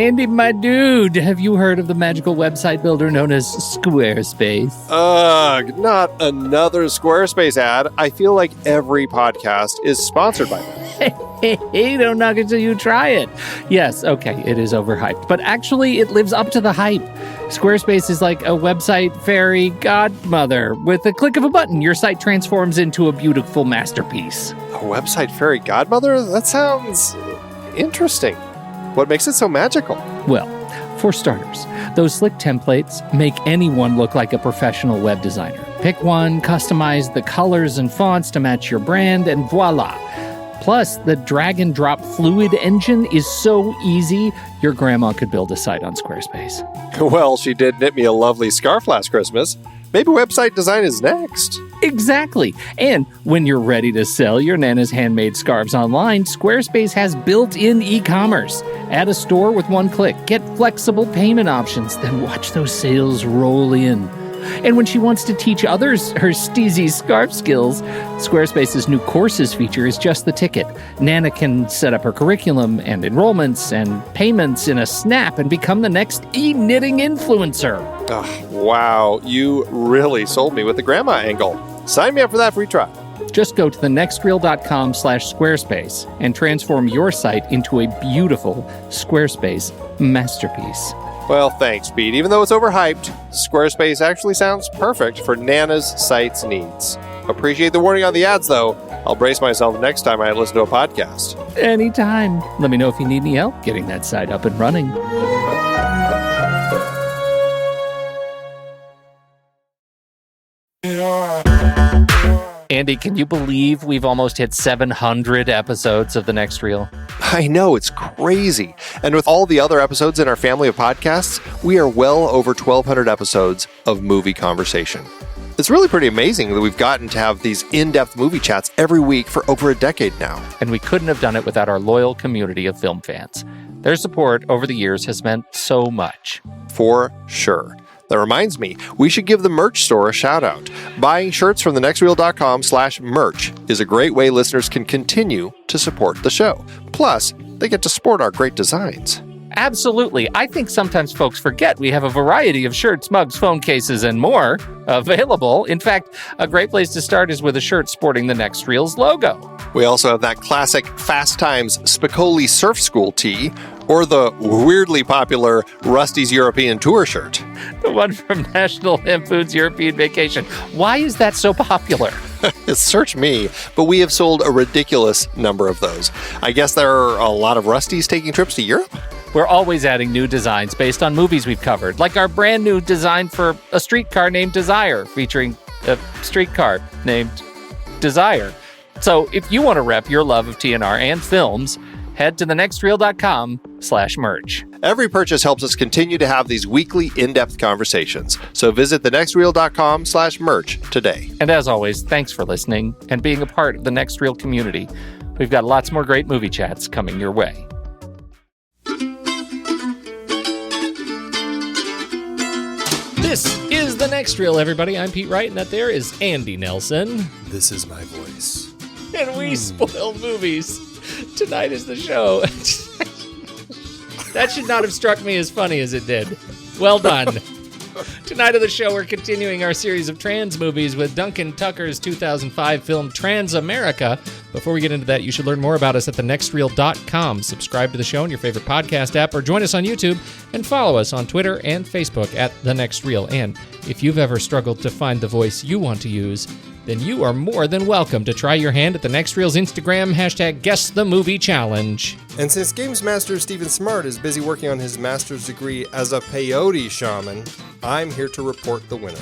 Andy, my dude, have you heard of the magical website builder known as Squarespace? Ugh, not another Squarespace ad. I feel like every podcast is sponsored by them. Hey, don't knock it till you try it. Yes, okay, it is overhyped, but actually it lives up to the hype. Squarespace is like a website fairy godmother. With a click of a button, your site transforms into a beautiful masterpiece. A website fairy godmother? That sounds interesting. What makes it so magical? Well, for starters, those slick templates make anyone look like a professional web designer. Pick one, customize the colors and fonts to match your brand, and voila. Plus, the drag and drop fluid engine is so easy, your grandma could build a site on Squarespace. Well, she did knit me a lovely scarf last Christmas. Maybe website design is next. Exactly. And when you're ready to sell your Nana's handmade scarves online, Squarespace has built-in e-commerce. Add a store with one click. Get flexible payment options. Then watch those sales roll in. And when she wants to teach others her steezy scarf skills, Squarespace's new courses feature is just the ticket. Nana can set up her curriculum and enrollments and payments in a snap and become the next e-knitting influencer. Oh, wow, you really sold me with the grandma angle. Sign me up for that free trial. Just go to thenextreel.com/Squarespace and transform your site into a beautiful Squarespace masterpiece. Well, thanks, Pete. Even though it's overhyped, Squarespace actually sounds perfect for Nana's site's needs. Appreciate the warning on the ads, though. I'll brace myself next time I listen to a podcast. Anytime. Let me know if you need any help getting that site up and running. Andy, can you believe we've almost hit 700 episodes of The Next Reel? I know, it's crazy. And with all the other episodes in our family of podcasts, we are well over 1,200 episodes of movie conversation. It's really pretty amazing that we've gotten to have these in-depth movie chats every week for over a decade now. And we couldn't have done it without our loyal community of film fans. Their support over the years has meant so much. For sure. That reminds me, we should give the merch store a shout out. Buying shirts from thenextreel.com/merch is a great way listeners can continue to support the show. Plus, they get to sport our great designs. Absolutely. I think sometimes folks forget we have a variety of shirts, mugs, phone cases, and more available. In fact, a great place to start is with a shirt sporting the Next Reel's logo. We also have that classic Fast Times Spicoli Surf School tee, or the weirdly popular Rusty's European Tour shirt. The one from National Lampoon's European Vacation. Why is that so popular? Search me, but we have sold a ridiculous number of those. I guess there are a lot of Rustys taking trips to Europe? We're always adding new designs based on movies we've covered, like our brand new design for a streetcar named Desire, featuring a streetcar named Desire. So if you want to rep your love of TNR and films, head to thenextreel.com/merch. Every purchase helps us continue to have these weekly in-depth conversations. So visit thenextreel.com/merch today. And as always, thanks for listening and being a part of the Next Reel community. We've got lots more great movie chats coming your way. This is The Next Reel, everybody. I'm Pete Wright, and that there is Andy Nelson. This is my voice. And we spoil movies. Tonight is the show. That should not have struck me as funny as it did. Well done. Tonight on the show, we're continuing our series of trans movies with Duncan Tucker's 2005 film TransAmerica. Before we get into that, you should learn more about us at thenextreel.com. Subscribe to the show in your favorite podcast app or join us on YouTube and follow us on Twitter and Facebook at The Next Reel. And if you've ever struggled to find the voice you want to use, then you are more than welcome to try your hand at The Next Reel's Instagram, #Guess the Movie Challenge. And since Games Master Stephen Smart is busy working on his master's degree as a peyote shaman, I'm here to report the winner.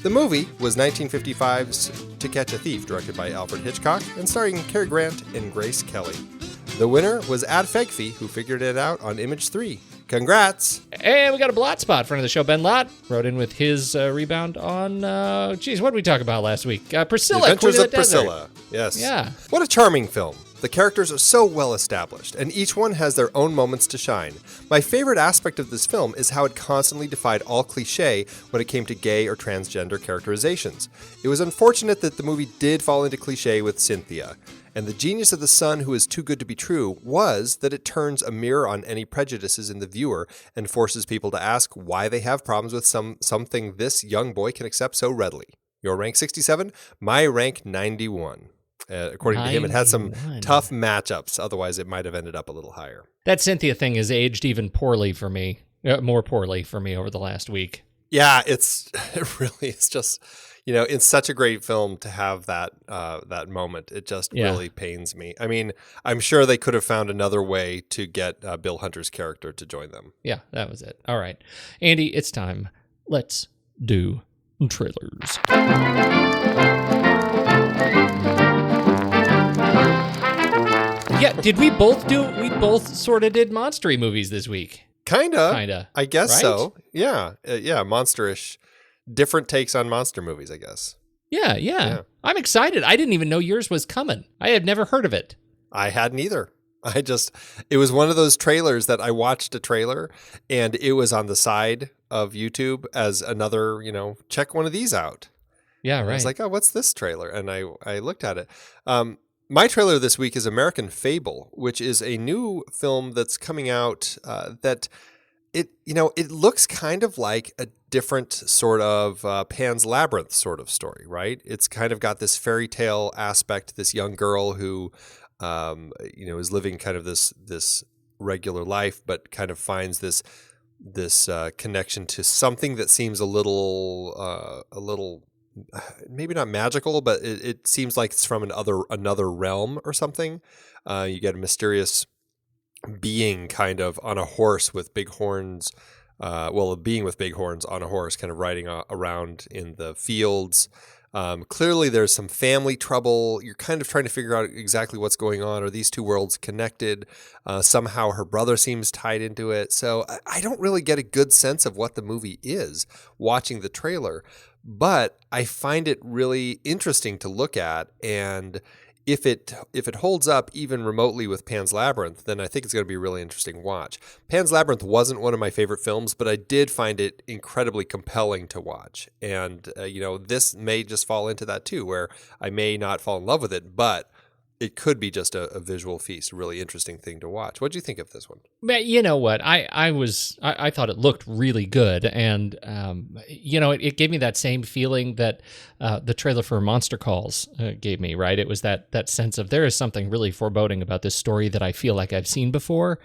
The movie was 1955's To Catch a Thief, directed by Alfred Hitchcock and starring Cary Grant and Grace Kelly. The winner was Ad Fegfi, who figured it out on Image 3. Congrats! And we got a Blot spot, friend of the show, Ben Lott, wrote in with his rebound on, what did we talk about last week? Priscilla, The Adventures Queen of the Desert. Priscilla. Yes. Yeah. What a charming film. The characters are so well established, and each one has their own moments to shine. My favorite aspect of this film is how it constantly defied all cliché when it came to gay or transgender characterizations. It was unfortunate that the movie did fall into cliché with Cynthia. And the genius of The Son Who Is Too Good to Be True was that it turns a mirror on any prejudices in the viewer and forces people to ask why they have problems with something this young boy can accept so readily. Your rank 67, my rank 91. According to him, it had some tough matchups. Otherwise, it might have ended up a little higher. That Cynthia thing has aged even poorly for me, more poorly for me over the last week. Yeah, it really is just, it's such a great film to have that moment. It just really pains me. I mean, I'm sure they could have found another way to get Bill Hunter's character to join them. Yeah, that was it. All right. Andy, it's time. Let's do trailers. Yeah, did we both sort of did monstery movies this week? Kinda. I guess right? so. Yeah. Monsterish. Different takes on monster movies, I guess. Yeah. I'm excited. I didn't even know yours was coming. I had never heard of it. I hadn't either. It was one of those trailers that I watched a trailer and it was on the side of YouTube as another, check one of these out. Yeah, right. I was like, oh, what's this trailer? And I looked at it. My trailer this week is American Fable, which is a new film that's coming out that it looks kind of like a different sort of Pan's Labyrinth sort of story, right? It's kind of got this fairy tale aspect, this young girl who, is living kind of this regular life, but kind of finds this connection to something that seems a little maybe not magical, but it seems like it's from another realm or something. You get a mysterious being kind of on a horse with big horns. A being with big horns on a horse kind of riding around in the fields. Clearly there's some family trouble. You're kind of trying to figure out exactly what's going on. Are these two worlds connected? Somehow her brother seems tied into it. So I don't really get a good sense of what the movie is watching the trailer, but I find it really interesting to look at. And if it holds up even remotely with Pan's Labyrinth, then I think it's going to be a really interesting watch. Pan's Labyrinth wasn't one of my favorite films, but I did find it incredibly compelling to watch. And, this may just fall into that too, where I may not fall in love with it, but it could be just a visual feast, a really interesting thing to watch. What do you think of this one? You know what? I thought it looked really good, and it gave me that same feeling that the trailer for Monster Calls gave me. Right? It was that sense of there is something really foreboding about this story that I feel like I've seen before,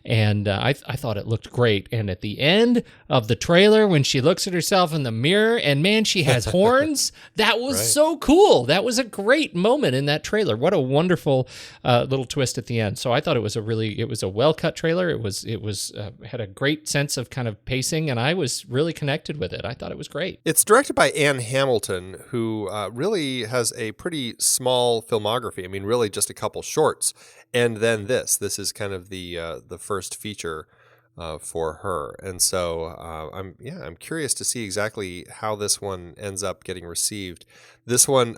and I thought it looked great. And at the end of the trailer, when she looks at herself in the mirror, and man, she has horns. That was so cool. That was a great moment in that trailer. What a wonderful little twist at the end. So I thought it was a well-cut trailer. It was had a great sense of kind of pacing, and I was really connected with it. I thought it was great. It's directed by Anne Hamilton, who really has a pretty small filmography. I mean, really just a couple shorts, and then this is kind of the first feature for her. And so I'm curious to see exactly how this one ends up getting received. This one,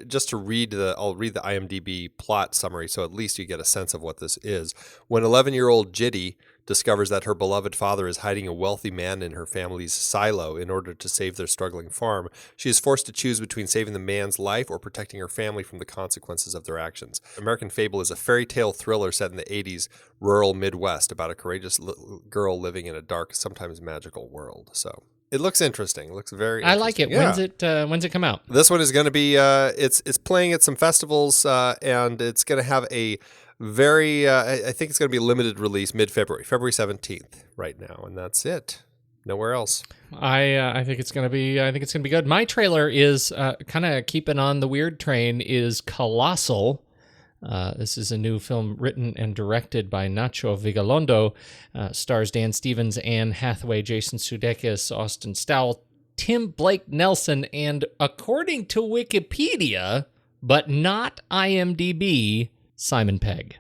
just to I'll read the IMDb plot summary, so at least you get a sense of what this is. When 11-year-old Jitty discovers that her beloved father is hiding a wealthy man in her family's silo in order to save their struggling farm, she is forced to choose between saving the man's life or protecting her family from the consequences of their actions. American Fable is a fairy tale thriller set in the 80s rural Midwest about a courageous girl living in a dark, sometimes magical world. So it looks interesting. It looks very interesting. I like it. Yeah. When's it come out? This one is going to be, it's playing at some festivals, and it's going to have a I think it's going to be a limited release mid-February, February 17th right now, and that's it. Nowhere else. I think it's going to be good. My trailer is kind of keeping on the weird train is Colossal. This is a new film written and directed by Nacho Vigalondo. Stars Dan Stevens, Anne Hathaway, Jason Sudeikis, Austin Stowell, Tim Blake Nelson, and according to Wikipedia, but not IMDb, Simon Pegg.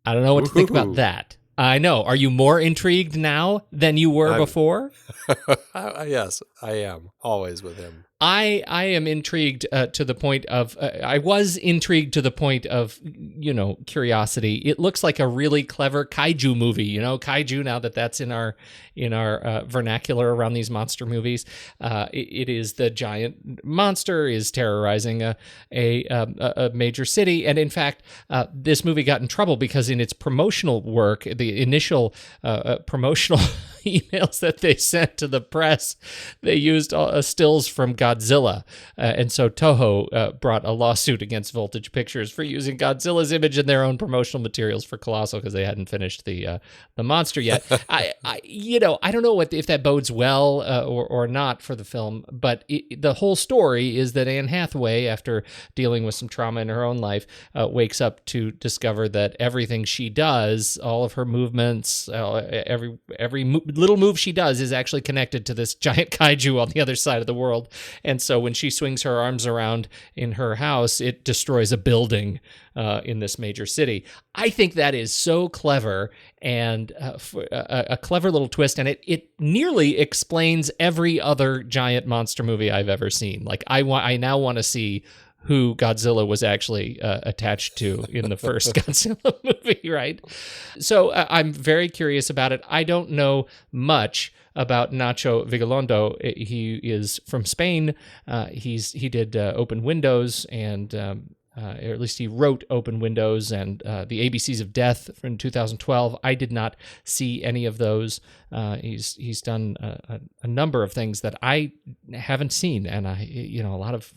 I don't know what to think about that. I know. Are you more intrigued now than you were before? Yes, I am. Always with him. I am intrigued to the point of I was intrigued to the point of curiosity. It looks like a really clever kaiju movie. Kaiju, now that that's in our vernacular around these monster movies. It is the giant monster is terrorizing a major city, and in fact, this movie got in trouble because in its promotional work, the initial promotional emails that they sent to the press, they used stills from Godzilla. And so Toho brought a lawsuit against Voltage Pictures for using Godzilla's image in their own promotional materials for Colossal because they hadn't finished the monster yet. I don't know if that bodes well or not for the film, but the whole story is that Anne Hathaway, after dealing with some trauma in her own life, wakes up to discover that everything she does, all of her movements, every little move she does is actually connected to this giant kaiju on the other side of the world. And so when she swings her arms around in her house, it destroys a building in this major city. I think that is so clever and a clever little twist, and it nearly explains every other giant monster movie I've ever seen. Like I now want to see who Godzilla was actually attached to in the first Godzilla movie, right? So I'm very curious about it. I don't know much about Nacho Vigalondo. He is from Spain. He did Open Windows and... or at least he wrote Open Windows and the ABCs of Death from 2012. I did not see any of those. He's done a number of things that I haven't seen, and a lot of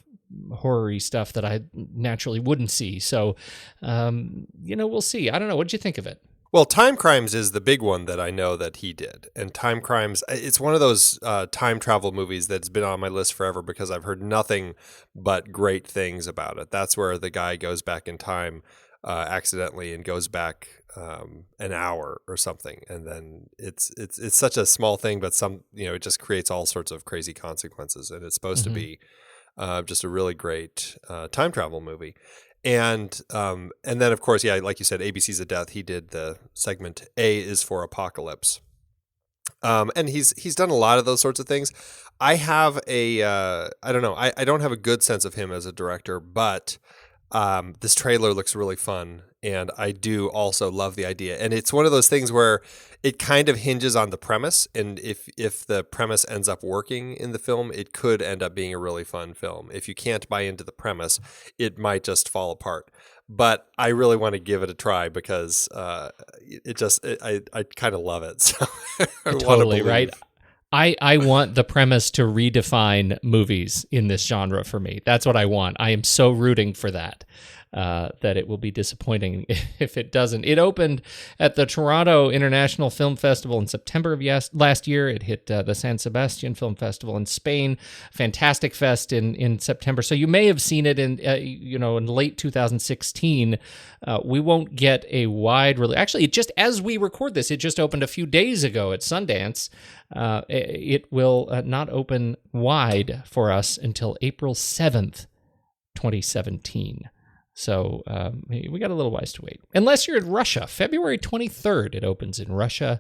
horror-y stuff that I naturally wouldn't see. So, we'll see. I don't know. What did you think of it? Well, Time Crimes is the big one that I know that he did. And Time Crimes, it's one of those time travel movies that's been on my list forever because I've heard nothing but great things about it. That's where the guy goes back in time accidentally and goes back an hour or something. And then it's such a small thing, but it just creates all sorts of crazy consequences. And it's supposed to be just a really great time travel movie. And then, of course, yeah, like you said, ABCs of Death, he did the segment A is for Apocalypse. And he's done a lot of those sorts of things. I have I don't know, I don't have a good sense of him as a director, but this trailer looks really fun. And I do also love the idea. And it's one of those things where it kind of hinges on the premise. And if the premise ends up working in the film, it could end up being a really fun film. If you can't buy into the premise, it might just fall apart. But I really want to give it a try because I kind of love it. So totally, right? I want the premise to redefine movies in this genre for me. That's what I want. I am so rooting for that. That it will be disappointing if it doesn't. It opened at the Toronto International Film Festival in September of last year. It hit the San Sebastian Film Festival in Spain, Fantastic Fest in September. So you may have seen it in late 2016. We won't get a wide release. Actually, as we record this, it just opened a few days ago at Sundance. It will not open wide for us until April 7th, 2017. So we got a little ways to wait. Unless you're in Russia. February 23rd, it opens in Russia.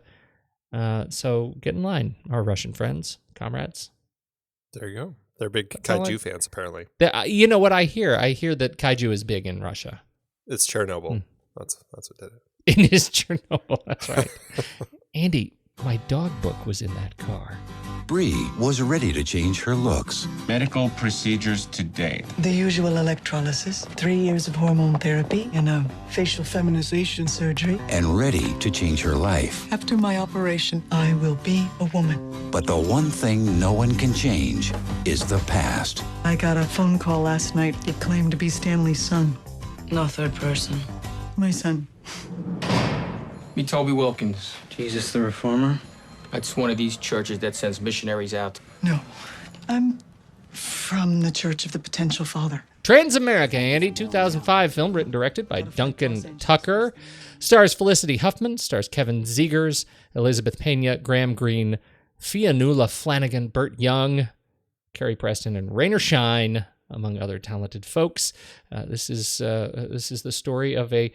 So get in line, our Russian friends, comrades. There you go. They're big kaiju fans, apparently. You know what I hear? I hear that kaiju is big in Russia. It's Chernobyl. That's what did it. It is Chernobyl. That's right. Andy, my dog book was in that car. Bree was ready to change her looks. Medical procedures to date. The usual electrolysis, 3 years of hormone therapy, and a facial feminization surgery. And ready to change her life. After my operation, I will be a woman. But the one thing no one can change is the past. I got a phone call last night. It claimed to be Stanley's son. No third person. My son. Me, Toby Wilkins. Jesus the Reformer? That's one of these churches that sends missionaries out. No. I'm from the Church of the Potential Father. TransAmerica, Andy, 2005 film written and directed by Duncan Tucker. Stars Felicity Huffman, stars Kevin Zegers, Elizabeth Pena, Graham Greene, Fionnula Flanagan, Burt Young, Carrie Preston, and Rainer Shine, among other talented folks. This is the story of a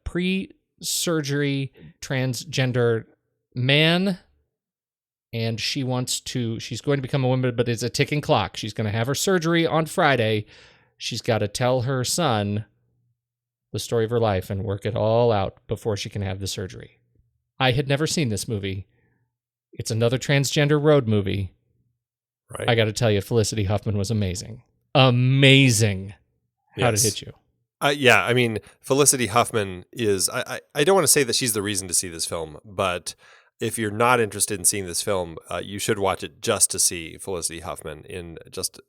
pre-surgery transgender man and she's going to become a woman, but it's a ticking clock. She's going to have her surgery on Friday. She's got to tell her son the story of her life and work it all out before she can have the surgery. I had never seen this movie. It's another transgender road movie. Right. I got to tell you, Felicity Huffman was amazing. Amazing. How did it hit you? Yeah, I mean, Felicity Huffman is, I don't want to say that she's the reason to see this film, but if you're not interested in seeing this film, you should watch it just to see Felicity Huffman in just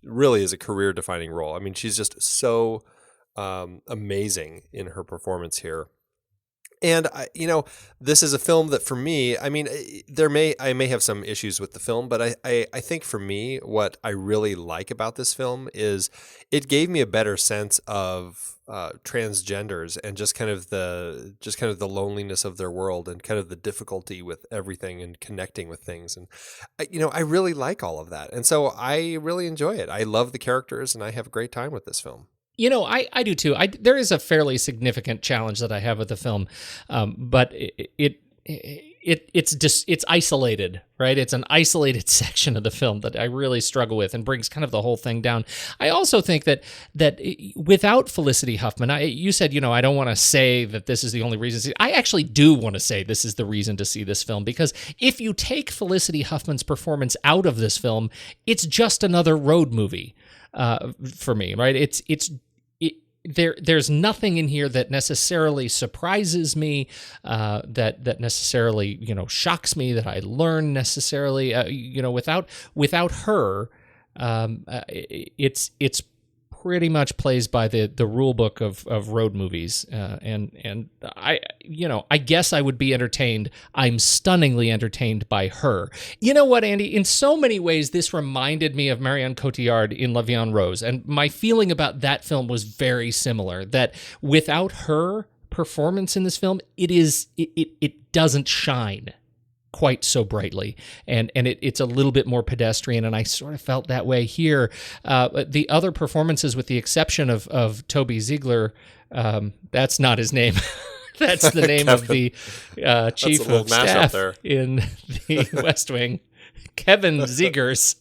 really is a career-defining role. I mean, she's just so amazing in her performance here. And this is a film that for me, I mean, I may have some issues with the film, but I think for me, what I really like about this film is it gave me a better sense of transgenders and just kind of the loneliness of their world and kind of the difficulty with everything and connecting with things. And I really like all of that, and so I really enjoy it. I love the characters, and I have a great time with this film. I do too. There is a fairly significant challenge that I have with the film, but it's isolated, right? It's an isolated section of the film that I really struggle with and brings kind of the whole thing down. I also think that without Felicity Huffman, you said, I don't want to say that this is the only reason. I actually do want to say this is the reason to see this film, because if you take Felicity Huffman's performance out of this film, it's just another road movie. For me, right? There's nothing in here that necessarily surprises me, that necessarily shocks me, that I learn necessarily. Without her, it's pretty much plays by the rule book of road movies, and I guess I would be entertained. I'm stunningly entertained by her. You know what, Andy? In so many ways, this reminded me of Marion Cotillard in La Vie en Rose, and my feeling about that film was very similar. That without her performance in this film, it doesn't shine quite so brightly, and it's a little bit more pedestrian, and I sort of felt that way here. The other performances, with the exception of Toby Ziegler, that's not his name. That's the name of the chief of staff there in the West Wing, Kevin Zegers.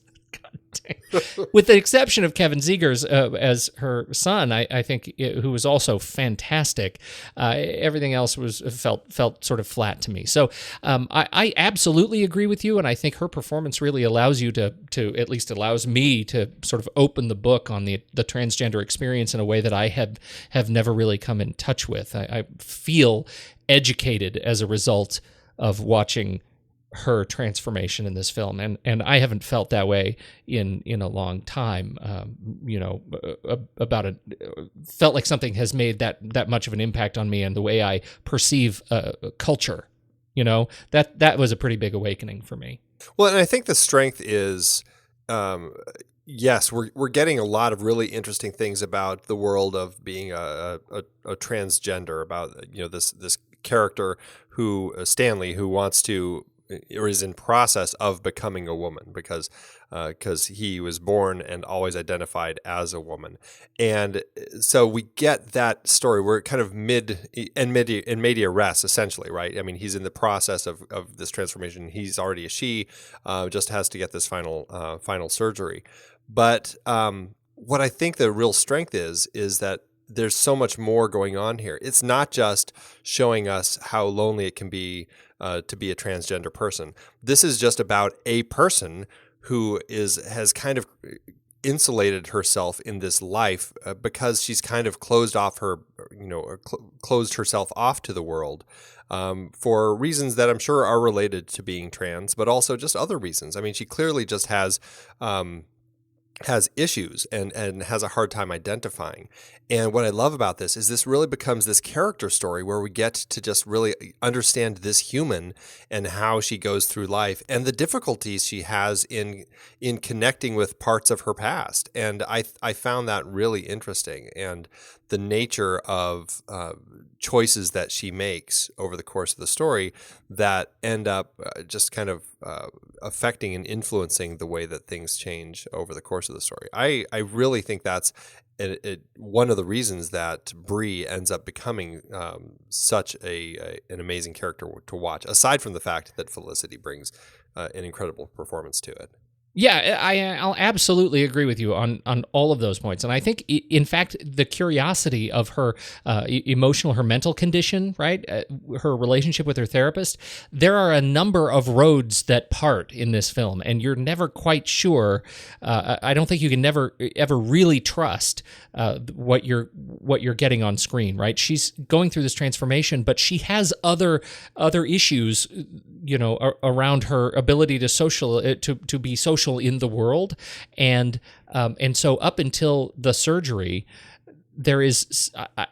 With the exception of Kevin Zegers as her son, I think, who was also fantastic, everything else felt sort of flat to me. So I absolutely agree with you, and I think her performance really allows you to at least allows me to sort of open the book on the transgender experience in a way that I have never really come in touch with. I feel educated as a result of watching her transformation in this film, and I haven't felt that way in a long time. Felt like something has made that much of an impact on me and the way I perceive culture. That was a pretty big awakening for me. Well, and I think the strength is, yes, we're getting a lot of really interesting things about the world of being a transgender, about this character who Stanley, who wants to, or is in process of becoming a woman, because he was born and always identified as a woman. And so we get that story. We're kind of in media res, essentially, right? I mean, he's in the process of this transformation. He's already a she, just has to get this final surgery. But what I think the real strength is that there's so much more going on here. It's not just showing us how lonely it can be to be a transgender person. This is just about a person who has kind of insulated herself in this life because she's kind of closed herself off to the world for reasons that I'm sure are related to being trans, but also just other reasons. I mean, she clearly just has issues and has a hard time identifying. And what I love about this is this really becomes this character story where we get to just really understand this human and how she goes through life and the difficulties she has in connecting with parts of her past. And I found that really interesting, and the nature of choices that she makes over the course of the story that end up just kind of affecting and influencing the way that things change over the course of the story. I really think that's one of the reasons that Brie ends up becoming such an amazing character to watch, aside from the fact that Felicity brings an incredible performance to it. Yeah, I'll absolutely agree with you on all of those points. And I think, in fact, the curiosity of her her mental condition, right? Her relationship with her therapist, there are a number of roads that part in this film, and you're never quite sure. I don't think you can ever really trust what you're getting on screen, right? She's going through this transformation, but she has other issues, around her ability to be social in the world, and so up until the surgery,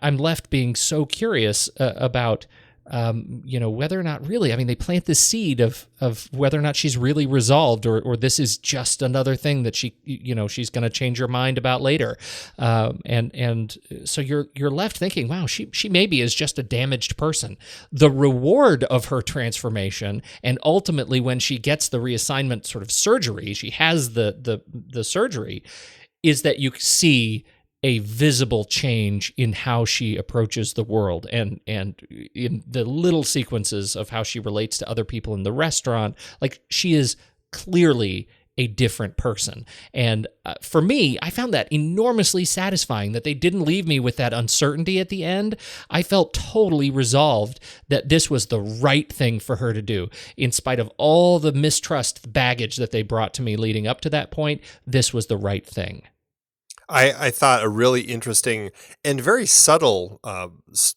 I'm left being so curious about whether or not really, they plant the seed of whether or not she's really resolved, or this is just another thing that she's going to change her mind about later, and so you're left thinking, wow, she maybe is just a damaged person. The reward of her transformation, and ultimately when she gets the reassignment sort of surgery, she has the surgery, is that you see a visible change in how she approaches the world, and in the little sequences of how she relates to other people in the restaurant. Like, she is clearly a different person. And for me, I found that enormously satisfying, that they didn't leave me with that uncertainty at the end. I felt totally resolved that this was the right thing for her to do. In spite of all the mistrust baggage that they brought to me leading up to that point, this was the right thing. I thought a really interesting and very subtle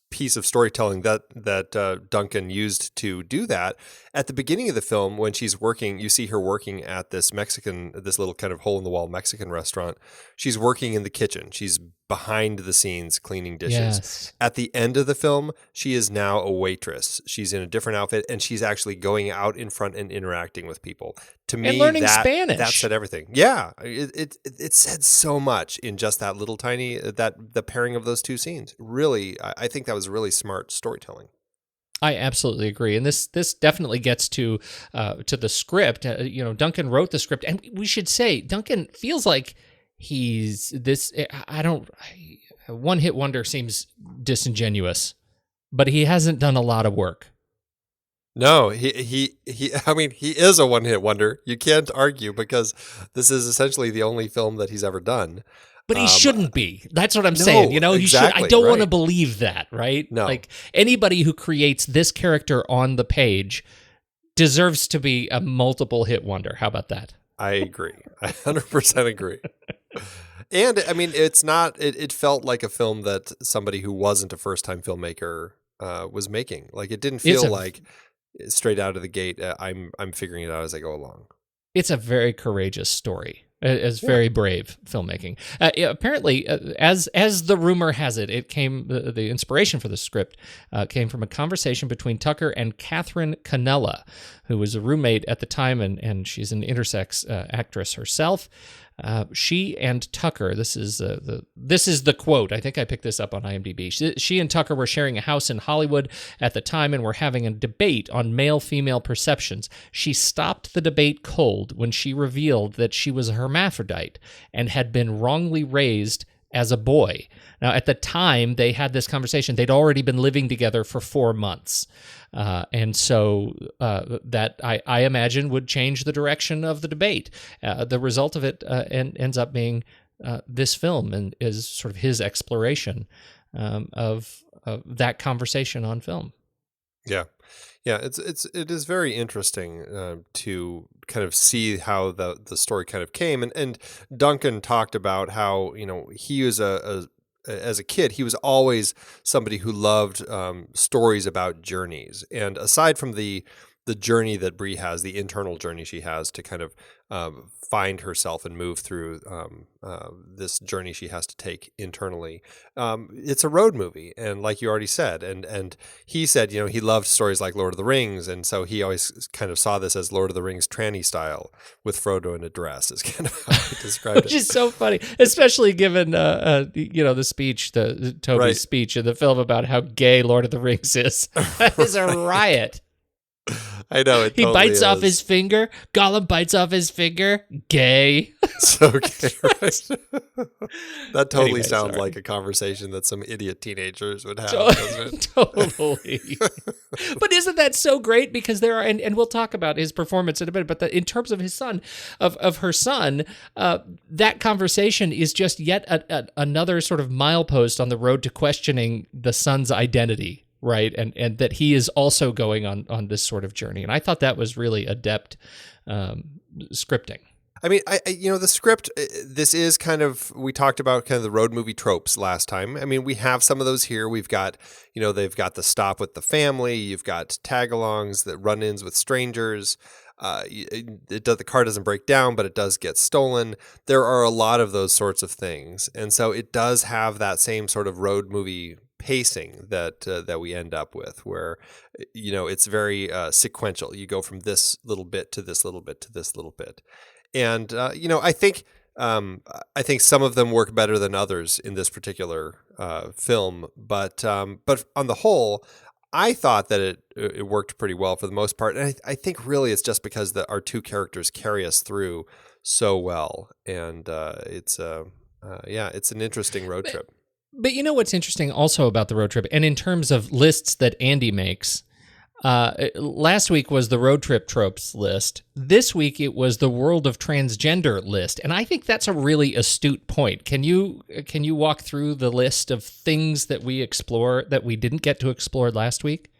piece of storytelling that Duncan used to do that. At the beginning of the film, when she's working, you see her working at this little kind of hole-in-the-wall Mexican restaurant. She's working in the kitchen. She's behind the scenes cleaning dishes. Yes. At the end of the film, she is now a waitress. She's in a different outfit, and she's actually going out in front and interacting with people. To me, and learning Spanish. That said everything. Yeah, it said so much in just that little tiny, the pairing of those two scenes. Really, I think that was really smart storytelling. I absolutely agree, and this definitely gets to the script. Duncan wrote the script, and we should say Duncan feels like he's this. One-hit wonder seems disingenuous, but he hasn't done a lot of work. No, he is a one-hit wonder. You can't argue, because this is essentially the only film that he's ever done. But he shouldn't be. That's what I'm saying. Exactly, I don't want to right. believe that, right? No. Like, anybody who creates this character on the page deserves to be a multiple hit wonder. How about that? I agree. I 100% agree. And it's not. It felt like a film that somebody who wasn't a first-time filmmaker was making. Like, it didn't feel like straight out of the gate, I'm figuring it out as I go along. It's a very courageous story. It's very brave filmmaking. Apparently, as the rumor has it, the inspiration for the script came from a conversation between Tucker and Catherine Canella, who was a roommate at the time, and she's an intersex actress herself. She and Tucker, this is the quote. I think I picked this up on IMDb. She and Tucker were sharing a house in Hollywood at the time and were having a debate on male-female perceptions. She stopped the debate cold when she revealed that she was a hermaphrodite and had been wrongly raised as a boy. Now, at the time they had this conversation, they'd already been living together for 4 months. And so that I imagine would change the direction of the debate. The result of it ends up being this film, and is sort of his exploration of that conversation on film. Yeah. It is very interesting to kind of see how the story kind of came, and Duncan talked about how he was as a kid, he was always somebody who loved stories about journeys. And aside from the journey that Brie has, the internal journey she has to kind of find herself and move through this journey she has to take internally, it's a road movie. And like you already said, and he said, he loved stories like Lord of the Rings. And so he always kind of saw this as Lord of the Rings tranny style, with Frodo in a dress, is kind of how he described it. Which is so funny, especially given, the speech, Toby's speech in the film about how gay Lord of the Rings is. That is a riot. I know it. He totally bites off is. his finger. Gollum bites off his finger. Gay. So gay, right? That totally Anyway, sounds sorry. like a conversation that some idiot teenagers would have, doesn't it? Totally. But isn't that so great? Because there are, and we'll talk about his performance in a bit, but in terms of his son, of her son, that conversation is just yet another sort of milepost on the road to questioning the son's identity, right? And that he is also going on this sort of journey. And I thought that was really adept scripting. I mean, the script, this is kind of, we talked about kind of the road movie tropes last time. I mean, we have some of those here. We've got, they've got the stop with the family. You've got tag-alongs, that run-ins with strangers. The car doesn't break down, but it does get stolen. There are a lot of those sorts of things. And so it does have that same sort of road movie pacing that we end up with, where it's very sequential. You go from this little bit to this little bit to this little bit. And I think some of them work better than others in this particular film, but on the whole, I thought that it worked pretty well for the most part. And I think really it's just because our two characters carry us through so well, and it's an interesting road trip. But you know what's interesting also about the road trip, and in terms of lists that Andy makes. Last week was the road trip tropes list. This week it was the world of transgender list, and I think that's a really astute point. Can you walk through the list of things that we explore that we didn't get to explore last week?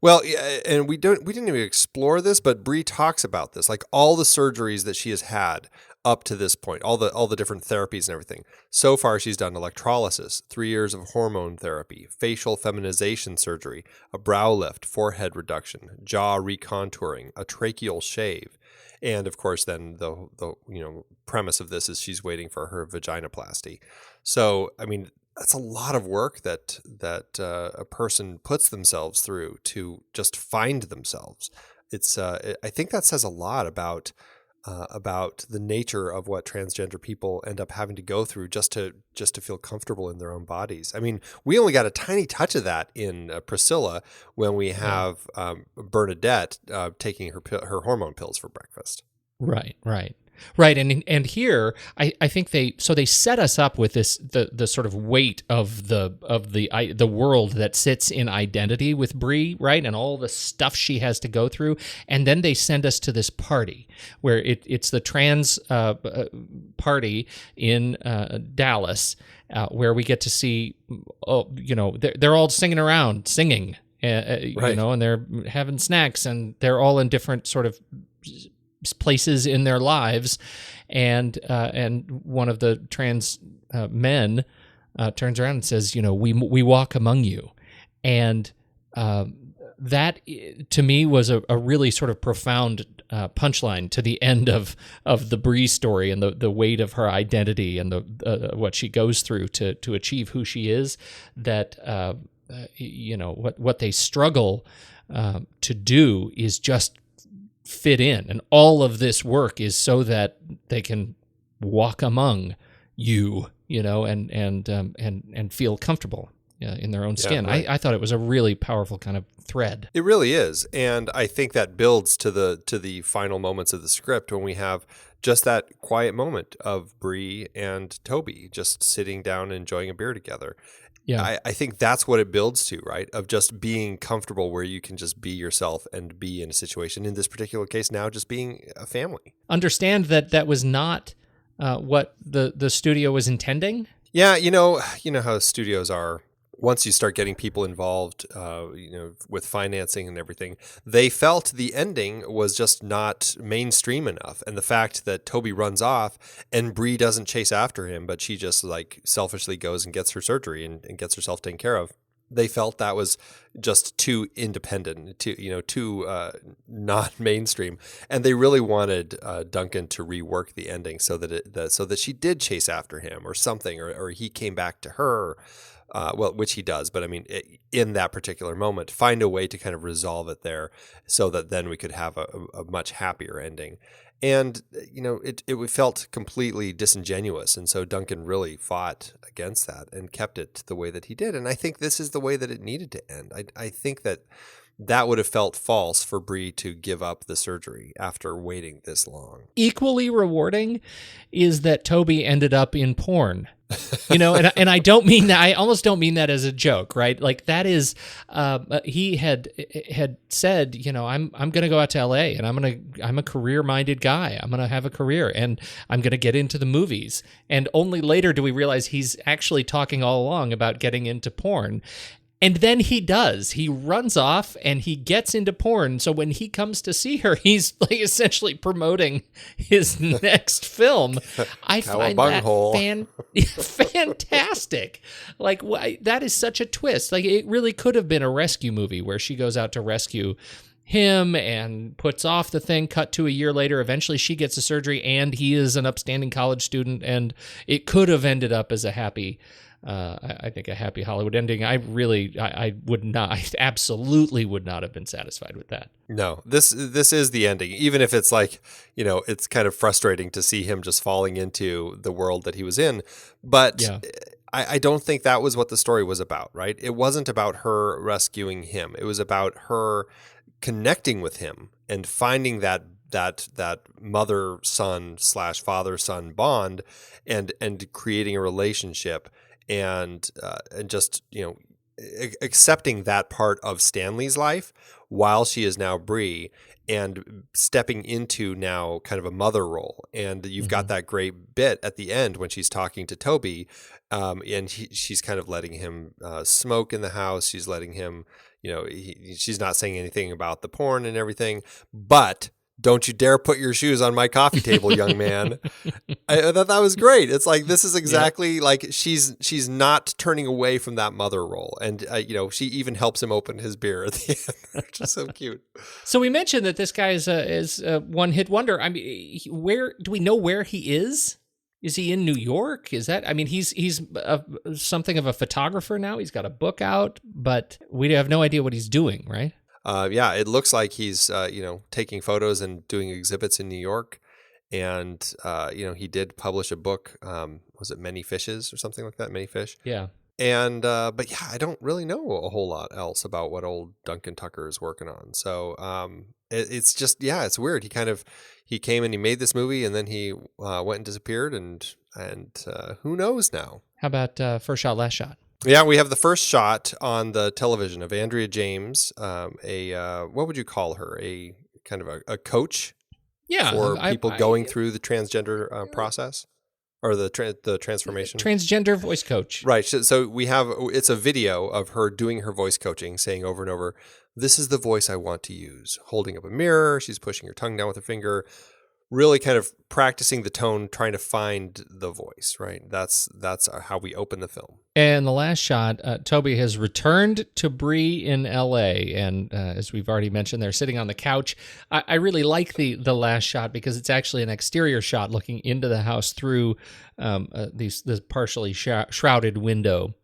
Well, and we didn't even explore this, but Bree talks about this, like all the surgeries that she has had up to this point, all the different therapies and everything. So far, she's done electrolysis, 3 years of hormone therapy, facial feminization surgery, a brow lift, forehead reduction, jaw recontouring, a tracheal shave, and of course, then the premise of this is she's waiting for her vaginoplasty. So, I mean, that's a lot of work that a person puts themselves through to just find themselves. It's I think that says a lot about the nature of what transgender people end up having to go through just to feel comfortable in their own bodies. I mean, we only got a tiny touch of that in Priscilla when we have Bernadette taking her hormone pills for breakfast. Right. And here I think they set us up with this the sort of weight of the world that sits in identity with Bree, right, and all the stuff she has to go through, and then they send us to this party where it's the trans party in Dallas, where we get to see they're all singing, and they're having snacks, and they're all in different sort of places in their lives, and one of the trans men turns around and says, we walk among you, and that to me was a really sort of profound punchline to the end of the Bree story and the weight of her identity and the what she goes through to achieve who she is. That what they struggle to do is just fit in, and all of this work is so that they can walk among you, and feel comfortable in their own skin. Right. I thought it was a really powerful kind of thread. It really is, and I think that builds to the final moments of the script when we have just that quiet moment of Bree and Toby just sitting down and enjoying a beer together. Yeah, I think that's what it builds to, right? Of just being comfortable where you can just be yourself and be in a situation. In this particular case now, just being a family. Understand that was not what the studio was intending? Yeah, you know how studios are. Once you start getting people involved, with financing and everything, they felt the ending was just not mainstream enough. And the fact that Toby runs off and Bree doesn't chase after him, but she just like selfishly goes and gets her surgery and gets herself taken care of. They felt that was just too independent, too not mainstream, and they really wanted Duncan to rework the ending so that she did chase after him or something, or he came back to her. Which he does, but I mean, in that particular moment, find a way to kind of resolve it there so that then we could have a much happier ending. And, it felt completely disingenuous. And so Duncan really fought against that and kept it the way that he did. And I think this is the way that it needed to end. I think that that would have felt false for Brie to give up the surgery after waiting this long. Equally rewarding is that Toby ended up in porn. And I don't mean that. I almost don't mean that as a joke, right? Like that is, he had said, I'm going to go out to L.A. and I'm a career-minded guy. I'm going to have a career and I'm going to get into the movies. And only later do we realize he's actually talking all along about getting into porn. And then he does. He runs off and he gets into porn. So when he comes to see her, he's like essentially promoting his next film. I find that fantastic. Like that is such a twist. Like it really could have been a rescue movie where she goes out to rescue him and puts off the thing. Cut to a year later, eventually she gets a surgery and he is an upstanding college student, and it could have ended up as a happy I think a happy Hollywood ending. I would not. I absolutely would not have been satisfied with that. No, this is the ending. Even if it's like, it's kind of frustrating to see him just falling into the world that he was in. But yeah. I don't think that was what the story was about, right? It wasn't about her rescuing him. It was about her connecting with him and finding that mother-son / father-son bond and creating a relationship. And just, accepting that part of Stanley's life while she is now Brie and stepping into now kind of a mother role. And you've got that great bit at the end when she's talking to Toby, and she's kind of letting him smoke in the house. She's letting him, she's not saying anything about the porn and everything, but don't you dare put your shoes on my coffee table, young man. I thought that was great. It's like, this is exactly like she's not turning away from that mother role. And, she even helps him open his beer at the end, which is so cute. So we mentioned that this guy is a one-hit wonder. I mean, where do we know where he is? Is he in New York? Is that, he's something of a photographer now. He's got a book out, but we have no idea what he's doing, right? It looks like he's, taking photos and doing exhibits in New York. And, he did publish a book. Was it Many Fishes or something like that? Many Fish? Yeah. And, but yeah, I don't really know a whole lot else about what old Duncan Tucker is working on. So, it's just, it's weird. He came and he made this movie and then he, went and disappeared and who knows now? How about, First Shot, Last Shot? Yeah, we have the first shot on the television of Andrea James, what would you call her? A kind of a coach for people going through the transgender process or the transformation. Transgender voice coach. Right. So it's a video of her doing her voice coaching, saying over and over, "This is the voice I want to use." Holding up a mirror, she's pushing her tongue down with her finger. Really kind of practicing the tone, trying to find the voice, right? That's how we open the film. And the last shot, Toby has returned to Brie in L.A., and as we've already mentioned, they're sitting on the couch. I really like the last shot because it's actually an exterior shot looking into the house through this partially shrouded window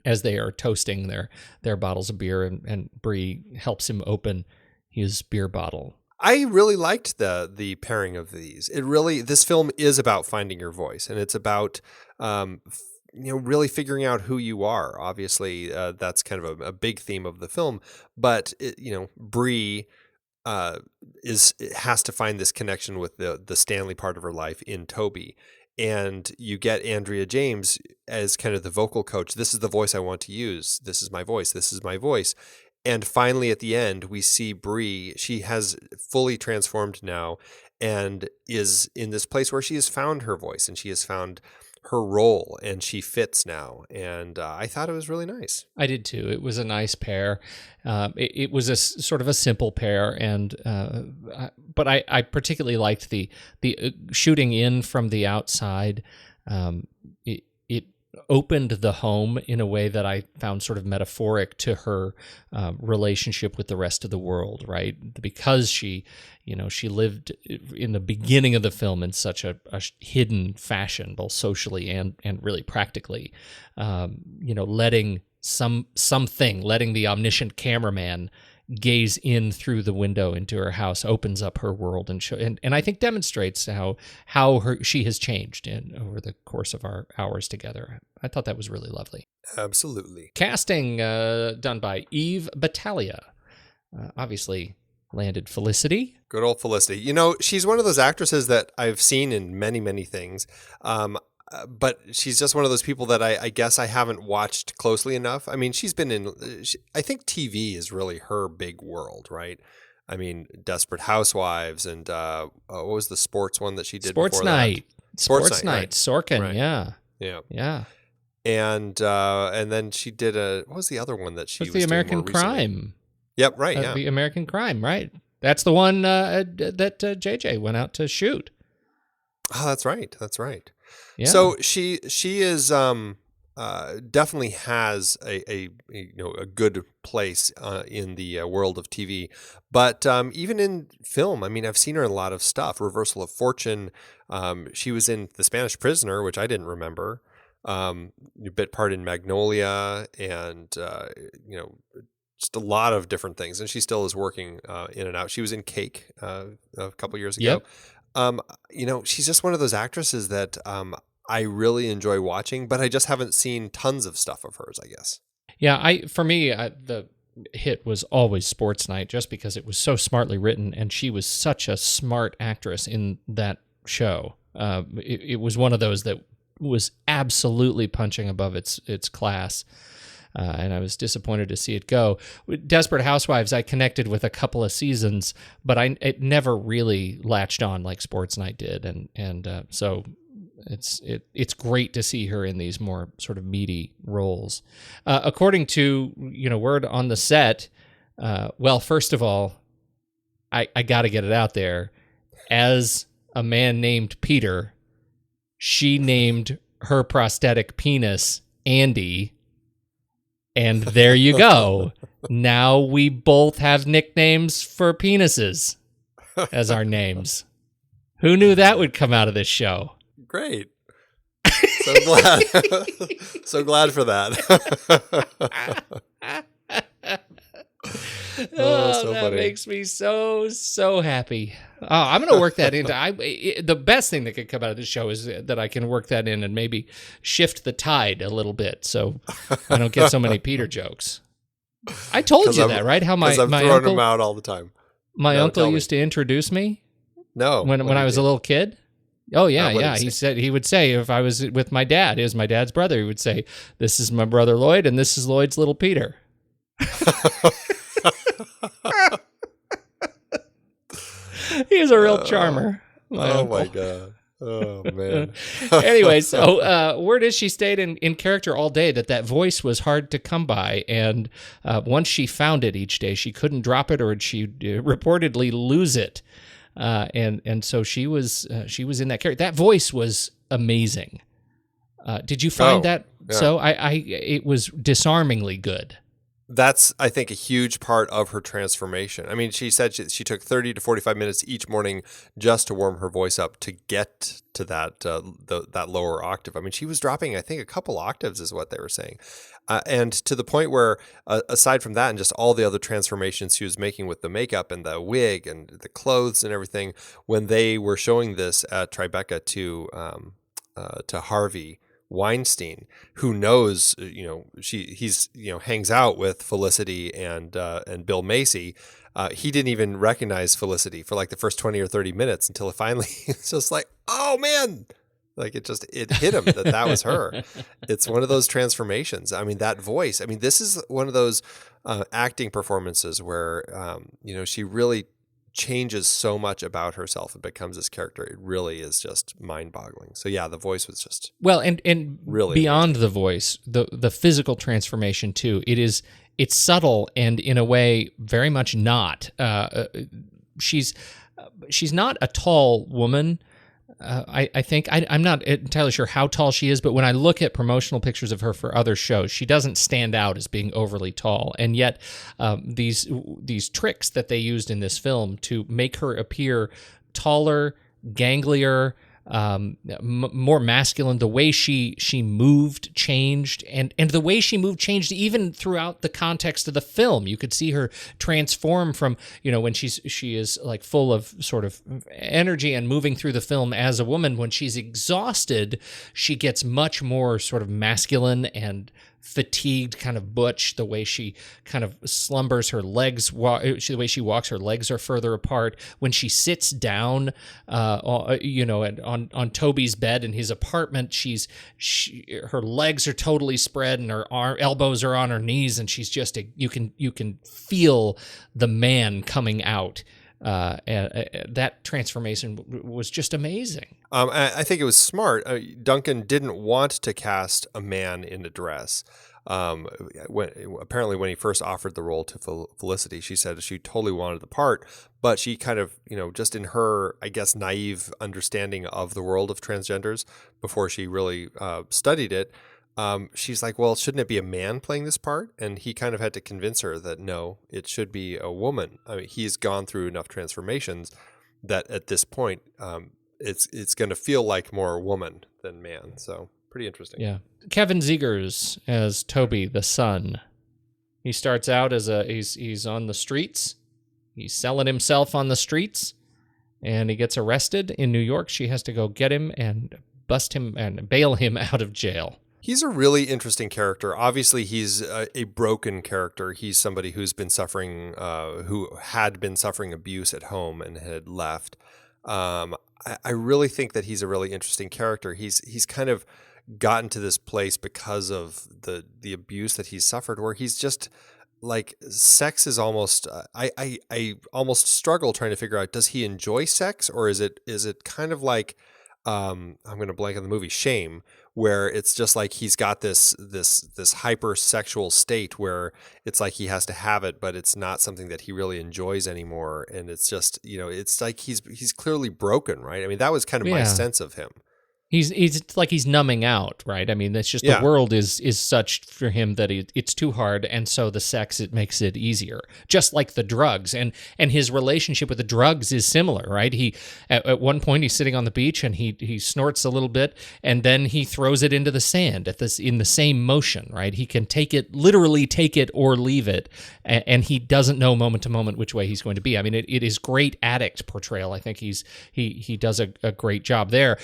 as they are toasting their bottles of beer, and Brie helps him open his beer bottle. I really liked the pairing of these. This film is about finding your voice, and it's about really figuring out who you are. Obviously, that's kind of a big theme of the film. But Brie has to find this connection with the Stanley part of her life in Toby, and you get Andrea James as kind of the vocal coach. This is the voice I want to use. This is my voice. This is my voice. And finally, at the end, we see Brie. She has fully transformed now and is in this place where she has found her voice and she has found her role and she fits now. And I thought it was really nice. I did too. It was a nice pair. It was a sort of a simple pair, but I particularly liked the shooting in from the outside. It opened the home in a way that I found sort of metaphoric to her relationship with the rest of the world, right? Because she lived in the beginning of the film in such a hidden fashion, both socially and really practically, letting letting the omniscient cameraman gaze in through the window into her house opens up her world and I think demonstrates how she has changed over the course of our hours together. I thought that was really lovely. Absolutely. Casting done by Eve Battaglia. obviously landed Felicity. Good old Felicity. You know, she's one of those actresses that I've seen in many, many things. But she's just one of those people that I guess I haven't watched closely enough. I mean, she's been in, I think TV is really her big world, right? I mean, Desperate Housewives and what was the sports one that she did Sports before Night. that? Sports Night. Right. Sorkin, Right. yeah. Yeah. Yeah. And then she did what was the other one that she What's was the doing American more recently? Crime? Yep, right, yeah. The American Crime, right. That's the one that JJ went out to shoot. Oh, that's right. That's right. Yeah. So she is definitely has a good place in the world of TV, but even in film, I mean, I've seen her in a lot of stuff. Reversal of Fortune. She was in The Spanish Prisoner, which I didn't remember. A bit part in Magnolia, and just a lot of different things. And she still is working in and out. She was in Cake a couple years ago. Yep. She's just one of those actresses that I really enjoy watching, but I just haven't seen tons of stuff of hers, I guess. Yeah, for me, the hit was always Sports Night, just because it was so smartly written, and she was such a smart actress in that show. It was one of those that was absolutely punching above its class. And I was disappointed to see it go. Desperate Housewives, I connected with a couple of seasons, but it never really latched on like Sports Night did, and so it's great to see her in these more sort of meaty roles. According to word on the set, well, first of all, I got to get it out there. As a man named Peter, she named her prosthetic penis Andy. And there you go. Now we both have nicknames for penises as our names. Who knew that would come out of this show? Great. So glad. So glad for that. So that funny. makes me so happy. Oh, I'm going to work that into. The best thing that could come out of this show is that I can work that in and maybe shift the tide a little bit, so I don't get so many Peter jokes. I told you that, right? How my I'm throwing uncle them out all the time. my No, uncle tell me. used to introduce me No, when I was a little kid. Oh yeah, what did yeah. he He would say if I was with my dad, he was my dad's brother. He would say, "This is my brother Lloyd, and this is Lloyd's little Peter." He's a real charmer. Oh my god. Oh man. Anyway, so word is she stayed in character all day. That voice was hard to come by, and once she found it each day, she couldn't drop it, or she'd reportedly lose it. And so she was in that character. That voice was amazing. Did you find that? yeah. So it was disarmingly good. That's, I think, a huge part of her transformation. I mean, she said she took 30 to 45 minutes each morning just to warm her voice up to get to that that lower octave. I mean, she was dropping, I think, a couple octaves is what they were saying. And to the point where, aside from that and just all the other transformations she was making with the makeup and the wig and the clothes and everything, when they were showing this at Tribeca to Harvey Weinstein, who knows, he's hangs out with Felicity and Bill Macy. He didn't even recognize Felicity for like the first 20 or 30 minutes until it finally it's just like, oh man, like it hit him that was her. It's one of those transformations. I mean, that voice. I mean, this is one of those acting performances where she really changes so much about herself and becomes this character. It really is just mind-boggling. So yeah, the voice was just and really beyond the voice, the physical transformation too. It's subtle and in a way very much not. She's not a tall woman. I think I'm not entirely sure how tall she is, but when I look at promotional pictures of her for other shows, she doesn't stand out as being overly tall. And yet, these tricks that they used in this film to make her appear taller, ganglier, more masculine, the way she moved changed, and the way she moved changed even throughout the context of the film. You could see her transform from, when she is like full of sort of energy and moving through the film as a woman. When she's exhausted, she gets much more sort of masculine and fatigued, kind of butch. The way she kind of slumbers, her legs, the way she walks, her legs are further apart. When she sits down, on Toby's bed in his apartment, her legs are totally spread and her elbows are on her knees, and she's just you can feel the man coming out. That transformation was just amazing. I think it was smart. Duncan didn't want to cast a man in a dress. Apparently when he first offered the role to Felicity, she said she totally wanted the part, but she kind of, just in her, I guess, naive understanding of the world of transgenders before she really studied it, she's like, well, shouldn't it be a man playing this part? And he kind of had to convince her that no, it should be a woman. I mean, he's gone through enough transformations that at this point, it's going to feel like more woman than man. So pretty interesting. Yeah. Kevin Zegers as Toby, the son. He starts out as he's on the streets. He's selling himself on the streets, and he gets arrested in New York. She has to go get him and bust him and bail him out of jail. He's a really interesting character. Obviously, he's a broken character. He's somebody who's been suffering, who had been suffering abuse at home and had left. I really think that he's a really interesting character. He's kind of gotten to this place because of the abuse that he's suffered, where he's just like, sex is almost. I almost struggle trying to figure out, does he enjoy sex, or is it kind of like, I'm going to blank on the movie Shame, where it's just like he's got this hypersexual state where it's like he has to have it, but it's not something that he really enjoys anymore, and it's just, it's like he's clearly broken, right? I mean, that was kind of my sense of him. He's like he's numbing out, right? I mean, it's just the world is such for him that it's too hard, and so the sex, it makes it easier. Just like the drugs, and his relationship with the drugs is similar, right? He at one point he's sitting on the beach and he snorts a little bit, and then he throws it into the sand in the same motion, right? He can literally take it or leave it, and he doesn't know moment to moment which way he's going to be. I mean, it is great addict portrayal. I think he does a great job there.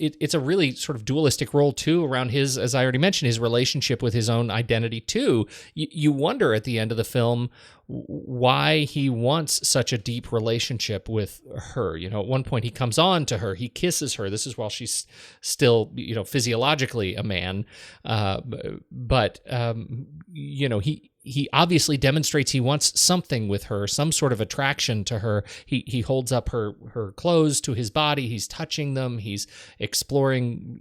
It's a really sort of dualistic role too around his, as I already mentioned, his relationship with his own identity too. You wonder at the end of the film why he wants such a deep relationship with her. At one point he comes on to her, he kisses her. This is while she's still, physiologically a man. But he obviously demonstrates he wants something with her, some sort of attraction to her. He holds up her clothes to his body. He's touching them. He's exploring,